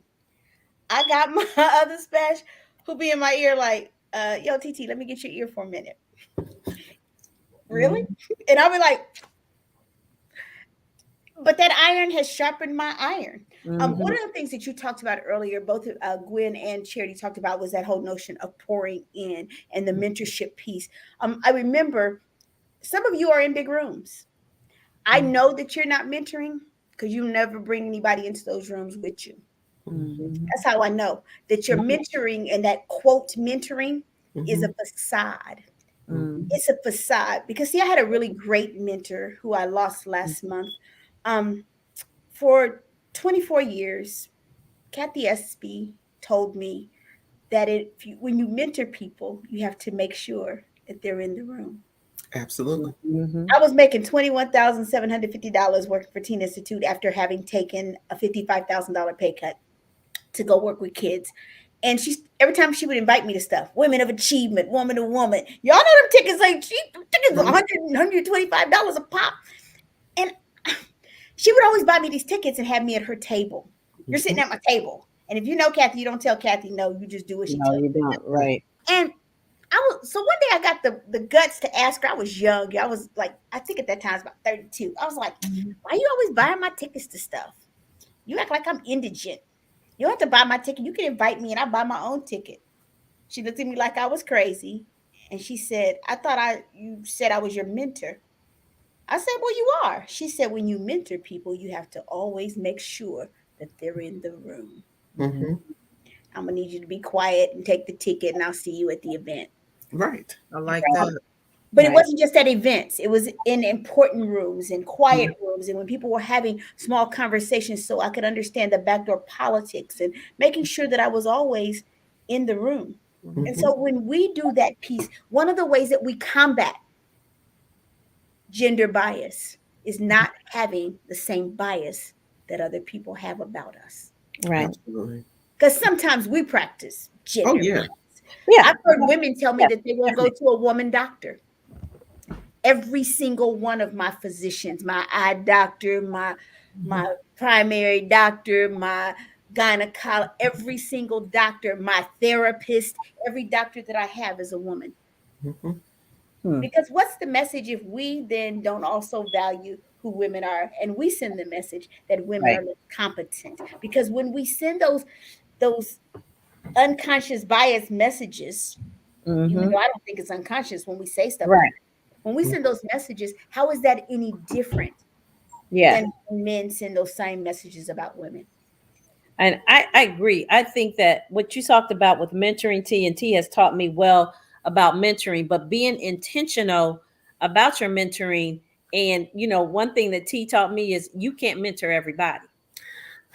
I got my other special who be in my ear like, yo, TT, let me get your ear for a minute. Really? And I'll be like, but that iron has sharpened my iron. One of the things that you talked about earlier, both Gwen and Charity talked about, was that whole notion of pouring in and the mentorship piece. I remember some of you are in big rooms. I know that you're not mentoring because you never bring anybody into those rooms with you. That's how I know that you're mentoring, and that quote mentoring is a facade. It's a facade because see, I had a really great mentor who I lost last month. For 24 years, Kathy SB told me that when you mentor people, you have to make sure that they're in the room. Absolutely. I was making $21,750 working for Teen Institute after having taken a $55,000 pay cut to go work with kids. And every time she would invite me to stuff, Women of Achievement, Woman to Woman. Y'all know them tickets ain't cheap. Them tickets $125 a pop. And she would always buy me these tickets and have me at her table. You're sitting at my table. And if you know Kathy, you don't tell Kathy no, you just do what she tells you. No, you don't. Right. And so one day I got the guts to ask her. I was young. I was like, I think at that time I was about 32. I was like, why you always buying my tickets to stuff? You act like I'm indigent. You don't have to buy my ticket. You can invite me and I buy my own ticket. She looked at me like I was crazy. And she said, I thought you said I was your mentor. I said, well, you are. She said, when you mentor people, you have to always make sure that they're in the room. I'm going to need you to be quiet and take the ticket, and I'll see you at the event. Right. I like that. But it Right. wasn't just at events. It was in important rooms and quiet rooms, and when people were having small conversations, so I could understand the backdoor politics and making sure that I was always in the room. And Mhm. so when we do that piece, one of the ways that we combat gender bias is not having the same bias that other people have about us. Right. Absolutely. Because sometimes we practice Oh gender yeah. bias. Yeah. I've heard women tell me Yeah. that they won't go to a woman doctor. Every single one of my physicians, my eye doctor, my primary doctor, my gynecologist, every single doctor, my therapist, every doctor that I have is a woman. Mhm. Hmm. Because what's the message if we then don't also value who women are and we send the message that women Right. are less competent? Because when we send those unconscious bias messages, even Mm-hmm. though I don't think it's unconscious when we say stuff like Right. that, when we send those messages, how is that any different Yeah. than when men send those same messages about women? And I agree. I think that what you talked about with mentoring, T, and T has taught me well about mentoring, but being intentional about your mentoring. And, one thing that T taught me is you can't mentor everybody.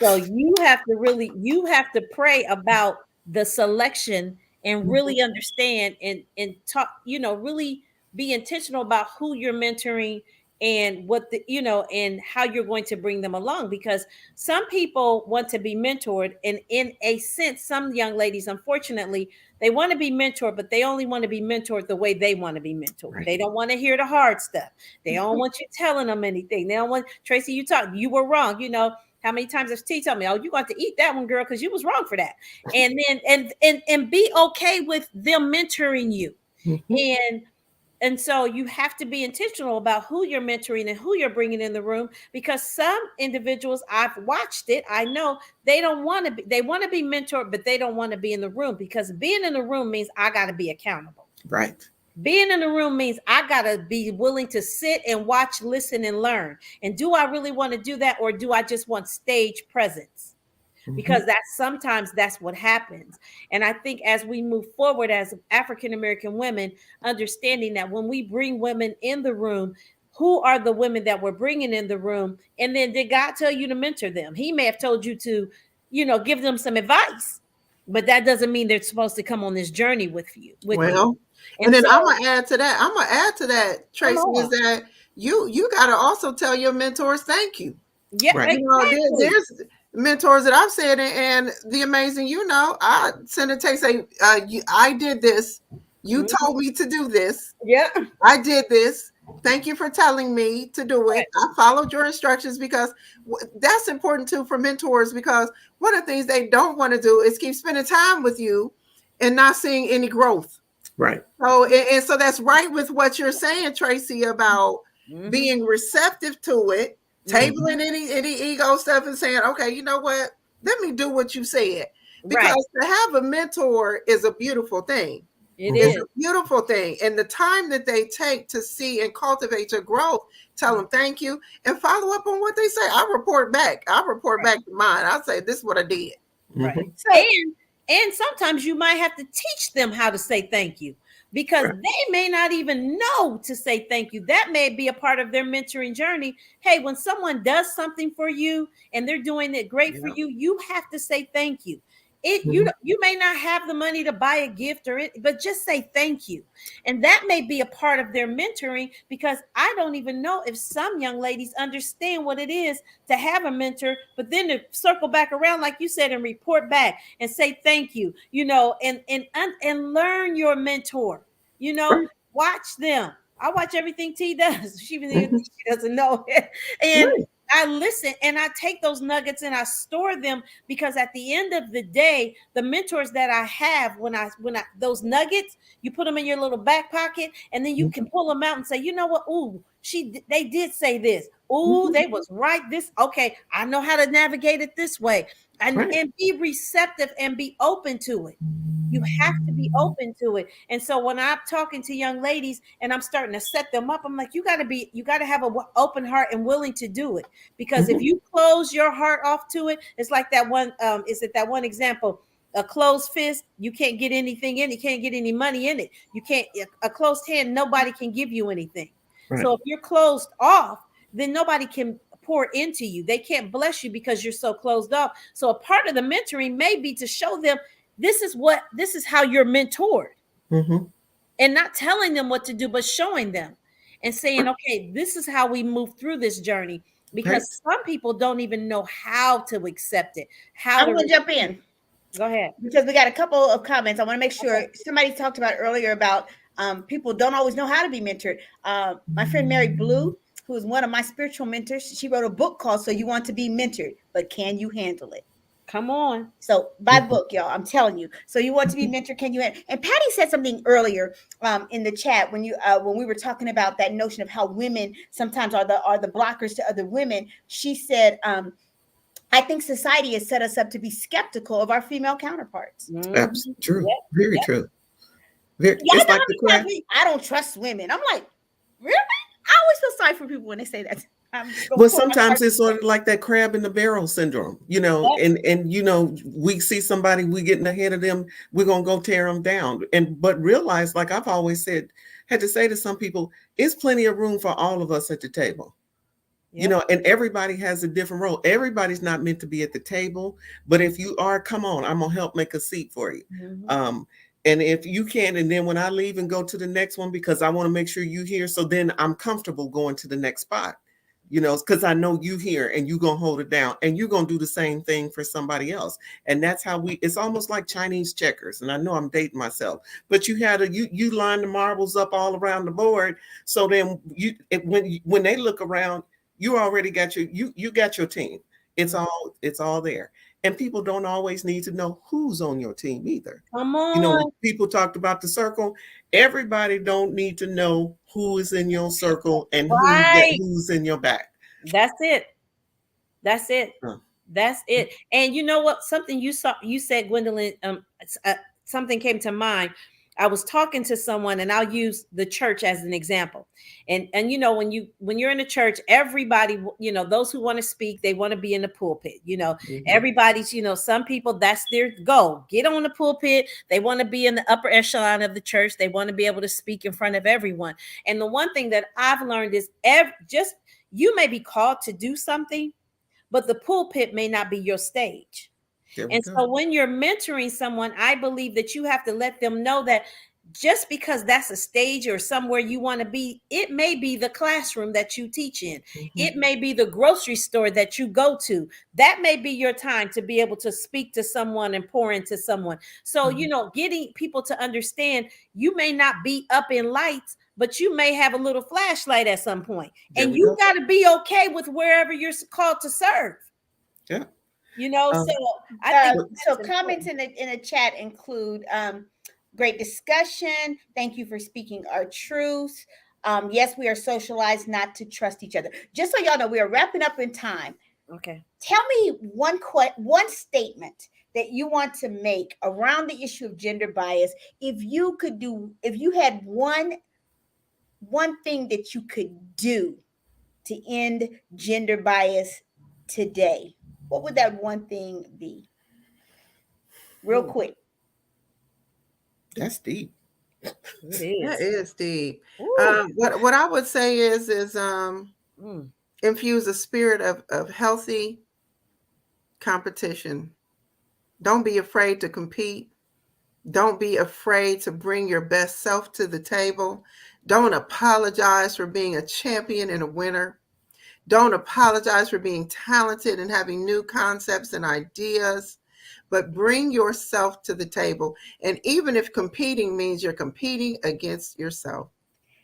So you have to pray about the selection and Mhm. really understand and talk, really be intentional about who you're mentoring and what and how you're going to bring them along, because some people want to be mentored, and in a sense some young ladies, unfortunately, they want to be mentored, but they only want to be mentored the way they want to be mentored. Right. They don't want to hear the hard stuff. They don't want you telling them anything. They don't want, Tracy, you were wrong, how many times has T told me, "Oh, you got to eat that one, girl, because you was wrong for that," and then and be okay with them mentoring you, Mhm. and so you have to be intentional about who you're mentoring and who you're bringing in the room, because some individuals, I've watched it, I know they don't want to be, they want to be mentored, but they don't want to be in the room, because being in the room means I got to be accountable. Right. Being in the room means I got to be willing to sit and watch, listen, and learn. And do I really want to do that, or do I just want stage presence? Because Mhm. that's what happens. And I think as we move forward as African American women, understanding that when we bring women in the room, who are the women that we're bringing in the room? And then did God tell you to mentor them? He may have told you to, give them some advice, but that doesn't mean they're supposed to come on this journey with you. Well, and And then so, I'm gonna add to that. I'm gonna add to that, come Tracy, is on. that you gotta also tell your mentors thank you. Yeah, Right. exactly. There's mentors that I've said, and the amazing, I send a text say, I did this. You Mhm. told me to do this. Yeah. I did this. Thank you for telling me to do it. Right. I followed your instructions, because that's important too for mentors, because one of the things they don't want to do is keep spending time with you and not seeing any growth. Right. So, and so that's right with what you're saying, Tracy, about Mm-hmm. being receptive to it, Mm-hmm. tabling any ego stuff and saying, okay, you know what? Let me do what you said. Right. Because to have a mentor is a beautiful thing. It Mhm. It's is. a beautiful thing. And the time that they take to see and cultivate your growth, tell them thank you and follow up on what they say. I report back. I report back to mine. I say, this is what I did. Right. Mhm. So And sometimes you might have to teach them how to say thank you, because Right. they may not even know to say thank you. That may be a part of their mentoring journey. Hey, when someone does something for you and they're doing it great for Yeah. you, you have to say thank you. It you Mhm. you may not have the money to buy a gift or it, but just say thank you. And that may be a part of their mentoring, because I don't even know if some young ladies understand what it is to have a mentor, but then to circle back around, like you said, and report back and say thank you, and learn your mentor, Right. watch them. I watch everything T does. She even Mhm. she doesn't know it. And Right. I listen and I take those nuggets and I store them, because at the end of the day, the mentors that I have, when I those nuggets, you put them in your little back pocket, and then you Mhm. can pull them out and say, you know what? Ooh, they did say this. Ooh, Mhm. they was right. This okay. I know how to navigate it this way, and Right. and be receptive and be open to it. You have to be open to it. And so when I'm talking to young ladies and I'm starting to set them up, I'm like, you got to have an open heart and willing to do it. Because if Mhm. you close your heart off to it, it's like that one, is it that one example? A closed fist, you can't get anything in it. You can't get any money in it. You can't, a closed hand, nobody can give you anything. Right. So if you're closed off, then nobody can pour into you. They can't bless you because you're so closed off. So a part of the mentoring may be to show them this is how you're mentored, Mm-hmm. and not telling them what to do, but showing them and saying, okay, this is how we move through this journey. Right. Because some people don't even know how to accept it, how I'm to going to jump receive in it. Go ahead. because we got a couple of comments. I want to make sure Okay. somebody talked about earlier about people don't always know how to be mentored. My friend Mary Blue, who is one of my spiritual mentors, she wrote a book called So You Want to Be Mentored, but Can You Handle It? Come on. So buy the Mm-hmm. book, y'all. I'm telling you. So you want to be mentored? Can you? And Patty said something earlier in the chat when we were talking about that notion of how women sometimes are the blockers to other women. She said, "I think society has set us up to be skeptical of our female counterparts." Mhm. Absolutely true. Yep. Very Yep. true. Very, Y'all it's know like how the many times crab. I don't trust women. I'm like, really? I always feel sorry for people when they say that. I'm just gonna Well, pour my heart. sometimes it's sort of like that crab in the barrel syndrome, Yep. and we see somebody, we getting ahead of them, we're gonna go tear them down. And but realize, like I've always said, had to say to some people, it's plenty of room for all of us at the table. Yep. And everybody has a different role. Everybody's not meant to be at the table, but if you are, come on, I'm gonna help make a seat for you. Mhm. Um, and if you can, and then when I leave and go to the next one, because I want to make sure you here, so then I'm comfortable going to the next spot, because I know you here and you gonna hold it down, and you're gonna do the same thing for somebody else. And that's how it's almost like Chinese checkers. And I know I'm dating myself, but you line the marbles up all around the board, so then when they look around, you already got you got your team. It's all there. And people don't always need to know who's on your team either. Come on. People talked about the circle. Everybody don't need to know who is in your circle and Right. who's in your back. That's it. That's it. Huh. That's it. And you know what? Something you said, Gwendolyn, something came to mind. I was talking to someone, and I'll use the church as an example. And when you're in a church, everybody, those who want to speak, they want to be in the pulpit. Mhm. Everybody's, some people, that's their goal. Get on the pulpit. They want to be in the upper echelon of the church. They want to be able to speak in front of everyone. And the one thing that I've learned is just you may be called to do something, but the pulpit may not be your stage. There we And go. so when you're mentoring someone, I believe that you have to let them know that just because that's a stage or somewhere you want to be, it may be the classroom that you teach in. Mhm. It may be the grocery store that you go to. That may be your time to be able to speak to someone and pour into someone. So, getting people to understand you may not be up in lights, but you may have a little flashlight at some point. There And we you go. got to be okay with wherever you're called to serve. Yeah. So Um, I think So that's comments important. in the chat include great discussion. Thank you for speaking our truth. Yes, we are socialized not to trust each other. Just so y'all know, we are wrapping up in time. Okay. Tell me one statement that you want to make around the issue of gender bias. If you had one thing that you could do to end gender bias today, what would that one thing be? Real quick. that's deep. It That is. is deep. Ooh. What I would say is Mm. infuse a spirit of healthy competition. Don't be afraid to compete. Don't be afraid to bring your best self to the table. Don't apologize for being a champion and a winner. Don't apologize for being talented and having new concepts and ideas, but bring yourself to the table. And even if competing means you're competing against yourself,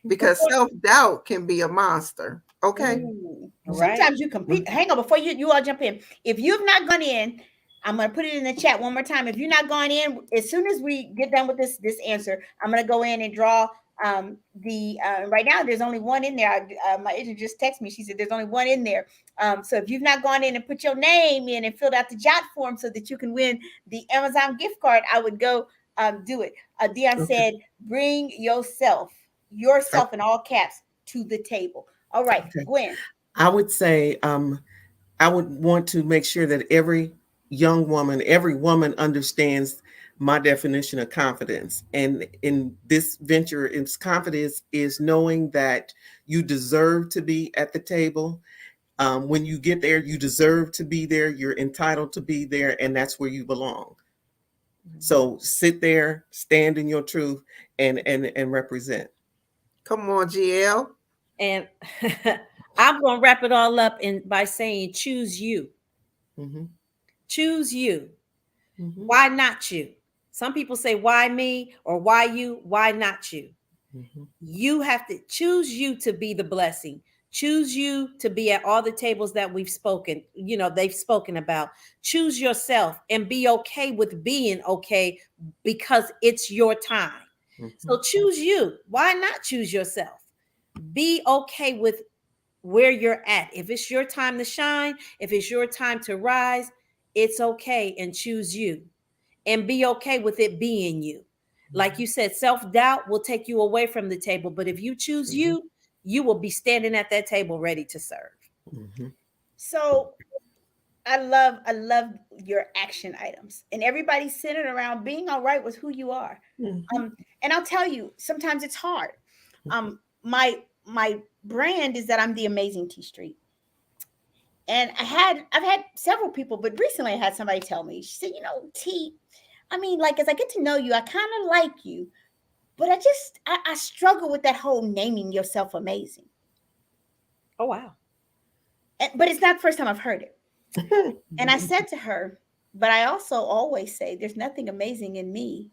because self-doubt can be a monster. Okay. Ooh. Right. Sometimes you compete. Hang on, before you all jump in. If you've not gone in, I'm gonna put it in the chat one more time. If you're not gone in, as soon as we get done with this answer, I'm gonna go in and draw the right now there's only one in there. My agent just texted me. She said there's only one in there. So if you've not gone in and put your name in and filled out the jot form so that you can win the Amazon gift card, I would go do it. Dion Okay. said, bring yourself in all caps to the table. All right, Okay. Gwen. I would say I would want to make sure that every young woman, every woman understands my definition of confidence. And in this venture, it's confidence is knowing that you deserve to be at the table. When you get there, you deserve to be there. You're entitled to be there, and that's where you belong. So sit there, stand in your truth, and represent. Come on, GL. And I'm going to wrap it all up by saying, choose you. Mm-hmm. Choose you. Mm-hmm. Why not you? Some people say, why me or why you? Why not you? Mm-hmm. You have to choose you to be the blessing. Choose you to be at all the tables that they've spoken about. Choose yourself and be okay with being okay because it's your time. Mm-hmm. So choose you. Why not choose yourself? Be okay with where you're at. If it's your time to shine, if it's your time to rise, it's okay, and choose you and be okay with it being you. Like you said, self-doubt will take you away from the table, but if you choose Mm-hmm. you, you will be standing at that table ready to serve. Mm-hmm. So I love your action items, and everybody's centered around being all right with who you are. Mm-hmm. And I'll tell you, sometimes it's hard. My brand is that I'm the amazing T Street. And I've had several people, but recently I had somebody tell me, she said, T, I mean, like, as I get to know you, I kind of like you, but I struggle with that whole naming yourself amazing. Oh, wow. But it's not the first time I've heard it. And I said to her, but I also always say there's nothing amazing in me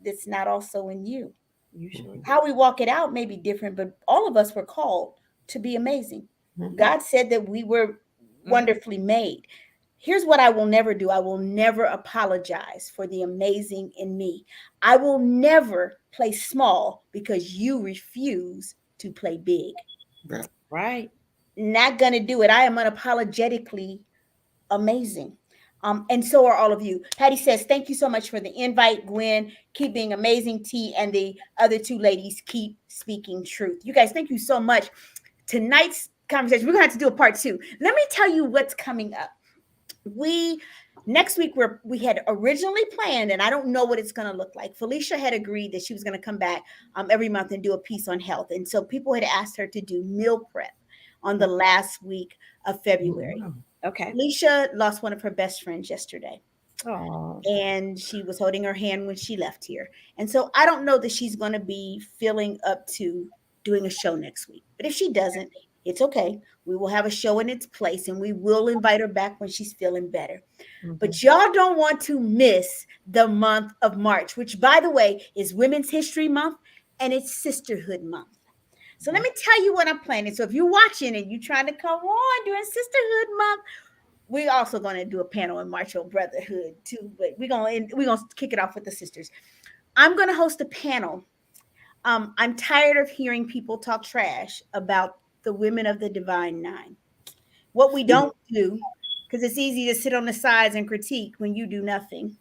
that's not also in you. You sure do. How we walk it out may be different, but all of us were called to be amazing. Mm-hmm. God said that we were wonderfully made. Here's what I will never do. I will never apologize for the amazing in me. I will never play small because you refuse to play big. Right. Right. Not going to do it. I am unapologetically amazing. And so are all of you. Patty says, thank you so much for the invite, Gwen. Keep being amazing, T, and the other two ladies keep speaking truth. You guys, thank you so much. Tonight's conversation, we're going to have to do a part 2. Let me tell you what's coming up. Next week we had originally planned, and I don't know what it's going to look like. Felicia had agreed that she was going to come back every month and do a piece on health. And so people had asked her to do meal prep on the last week of February. Wow. Okay. Felicia lost one of her best friends yesterday, Oh. and she was holding her hand when she left here. And so I don't know that she's going to be feeling up to doing a show next week. But if she doesn't, it's okay. We will have a show in its place, and we will invite her back when she's feeling better. But y'all don't want to miss the month of March, which, by the way, is Women's History Month, and it's Sisterhood Month. So let me tell you what I'm planning. So if you're watching and you're trying to come on during Sisterhood Month, we're also going to do a panel in March on brotherhood too. But we're gonna kick it off with the sisters. I'm going to host a panel. I'm tired of hearing people talk trash about the women of the Divine Nine. What we don't do, because it's easy to sit on the sides and critique when you do nothing.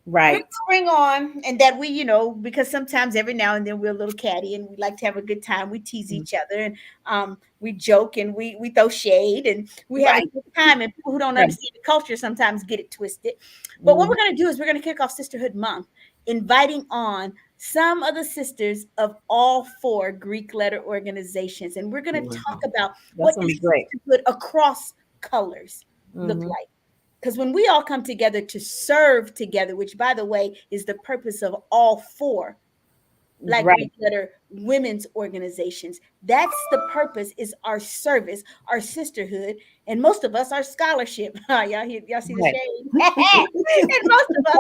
Right. Bring on, and that we, because sometimes every now and then we're a little catty and we like to have a good time. We tease each other, and we joke, and we throw shade, and we have a good time. And people who don't understand the culture sometimes get it twisted. But what we're going to do is we're going to kick off Sisterhood Month, inviting on some of the sisters of all 4 Greek letter organizations, and we're going to talk about what gonna does be great. sisterhood across colors look like. Because when we all come together to serve together, which, by the way, is the purpose of all 4 Black Greek letter women's organizations, that's the purpose, is our service, our sisterhood, and most of us, our scholarship. Y'all see the shade? And most of us,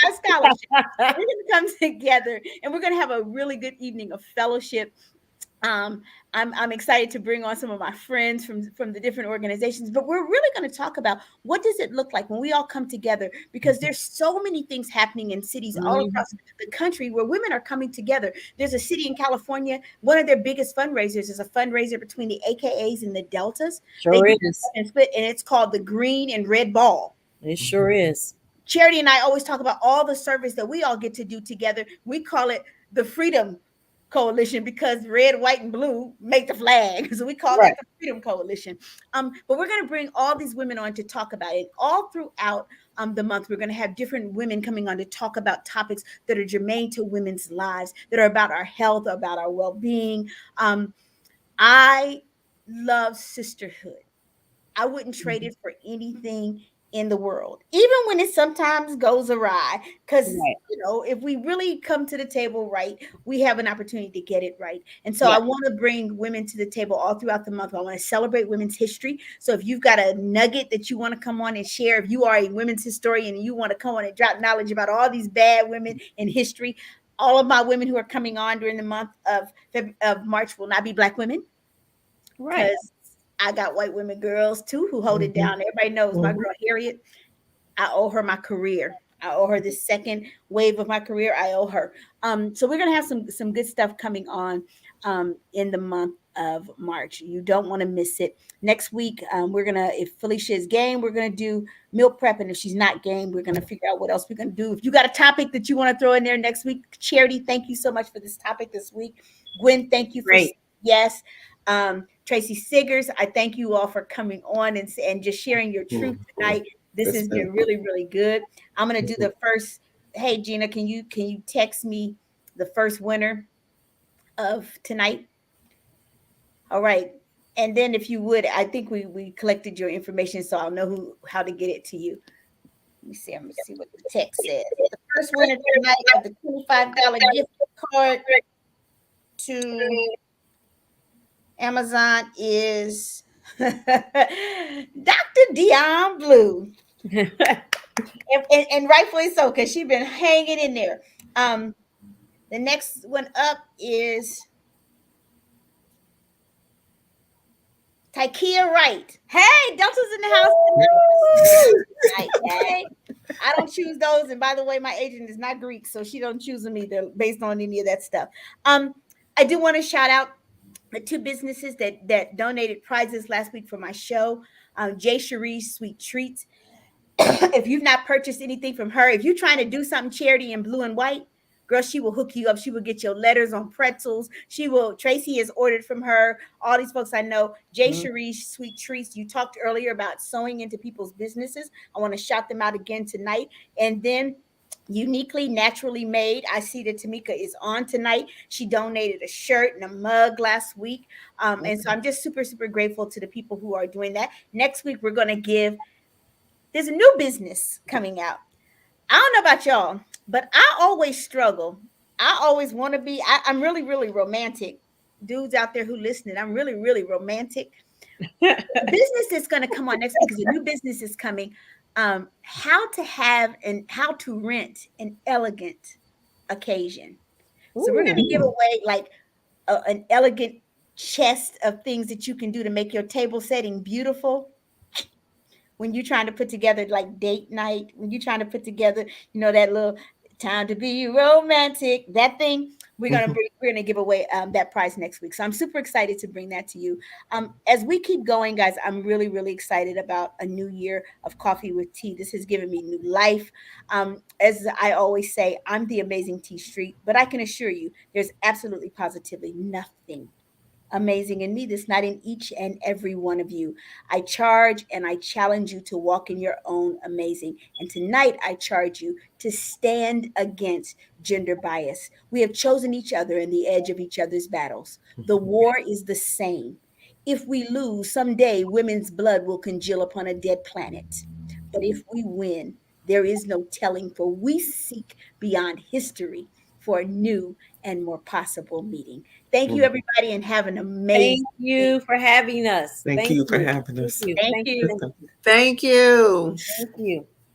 our scholarship. We're going to come together, and we're going to have a really good evening of fellowship. I'm excited to bring on some of my friends from the different organizations, but we're really going to talk about what does it look like when we all come together, because there's so many things happening in cities all across the country where women are coming together. There's a city in California, one of their biggest fundraisers is a fundraiser between the AKAs and the Deltas. Sure is. And it's called the Green and Red Ball. It sure is. Charity and I always talk about all the service that we all get to do together. We call it the Freedom Coalition because red, white, and blue make the flag. So we call Right. that the Freedom Coalition. But we're going to bring all these women on to talk about it. All throughout the month, we're going to have different women coming on to talk about topics that are germane to women's lives, that are about our health, about our well-being. I love sisterhood. I wouldn't trade Mhm. it for anything in the world, even when it sometimes goes awry. Because, Right. if we really come to the table right, we have an opportunity to get it right. And so I Yeah. want to bring women to the table all throughout the month. I want to celebrate women's history. So if you've got a nugget that you want to come on and share, if you are a women's historian and you want to come on and drop knowledge about all these bad women in history, all of my women who are coming on during the month of March will not be Black women, Right. because I got white women girls too who hold it Mhm. down. Everybody knows my Mhm. girl Harriet. I owe her my career. I owe her the second wave of my career. I owe her. So we're gonna have some good stuff coming on in the month of March. You don't want to miss it. Next week, we're gonna, if Felicia is game, we're gonna do meal prep, and if she's not game, we're gonna figure out what else we're gonna do. If you got a topic that you want to throw in there next week, Charity, thank you so much for this topic this week. Gwen, thank you for Great. yes. Tracy Siggers, I thank you all for coming on and just sharing your truth Mhm. tonight. This It's has been been really, really good. I'm gonna do mhm. the first. Hey Gina, can you text me the first winner of tonight? All right. And then if you would, I think we collected your information, so I'll know how to get it to you. Let me see. I'm gonna see what the text says. The first winner tonight of the $25 gift card to Amazon is Dr. Dion Blue. And rightfully so, because she's been hanging in there. The next one up is Tykia Wright. Hey, Delta's in the house tonight. Hey, I don't choose those. And by the way, my agent is not Greek, so she don't choose them either based on any of that stuff. I do want to shout out the two businesses that donated prizes last week for my show. Jay Cherie's Sweet Treats. If you've not purchased anything from her, if you're trying to do something charity in blue and white, girl, she will hook you up. She will get your letters on pretzels. She will. Tracy has ordered from her. All these folks I know. Jay Mhm. Cherie's Sweet Treats. You talked earlier about sewing into people's businesses. I want to shout them out again tonight. And then Uniquely Naturally Made. I see that Tamika is on tonight. She donated a shirt and a mug last week. And so I'm just super, super grateful to the people who are doing that. Next week, we're going to give, there's a new business coming out. I don't know about y'all, but I always struggle. I always want to be, I'm really, really romantic. Dudes out there who listening, I'm really, really romantic. The business that's going to come on next week is a new business is coming. How to have and how to rent an elegant occasion. So we're going to give Ooh. away like an elegant chest of things that you can do to make your table setting beautiful when you're trying to put together like date night, when you're trying to put together, that little time to be romantic, that thing. Mhm. We're gonna give away that prize next week. So I'm super excited to bring that to you. As we keep going, guys, I'm really, really excited about a new year of Coffee with Tea. This has given me new life. As I always say, I'm the amazing Tea Street, but I can assure you there's absolutely positively nothing amazing in me that's not in each and every one of you. I charge and I challenge you to walk in your own amazing. And tonight I charge you to stand against gender bias. We have chosen each other in the edge of each other's battles. The war is the same. If we lose, someday women's blood will congeal upon a dead planet. But if we win, there is no telling, for we seek beyond history for a new and more possible meeting. Thank you, Mhm. everybody, and have an amazing Thank week. you for having us. Thank Thank you for you. having Thank us. you. Thank Thank you. you. Thank you. Thank you. Thank you.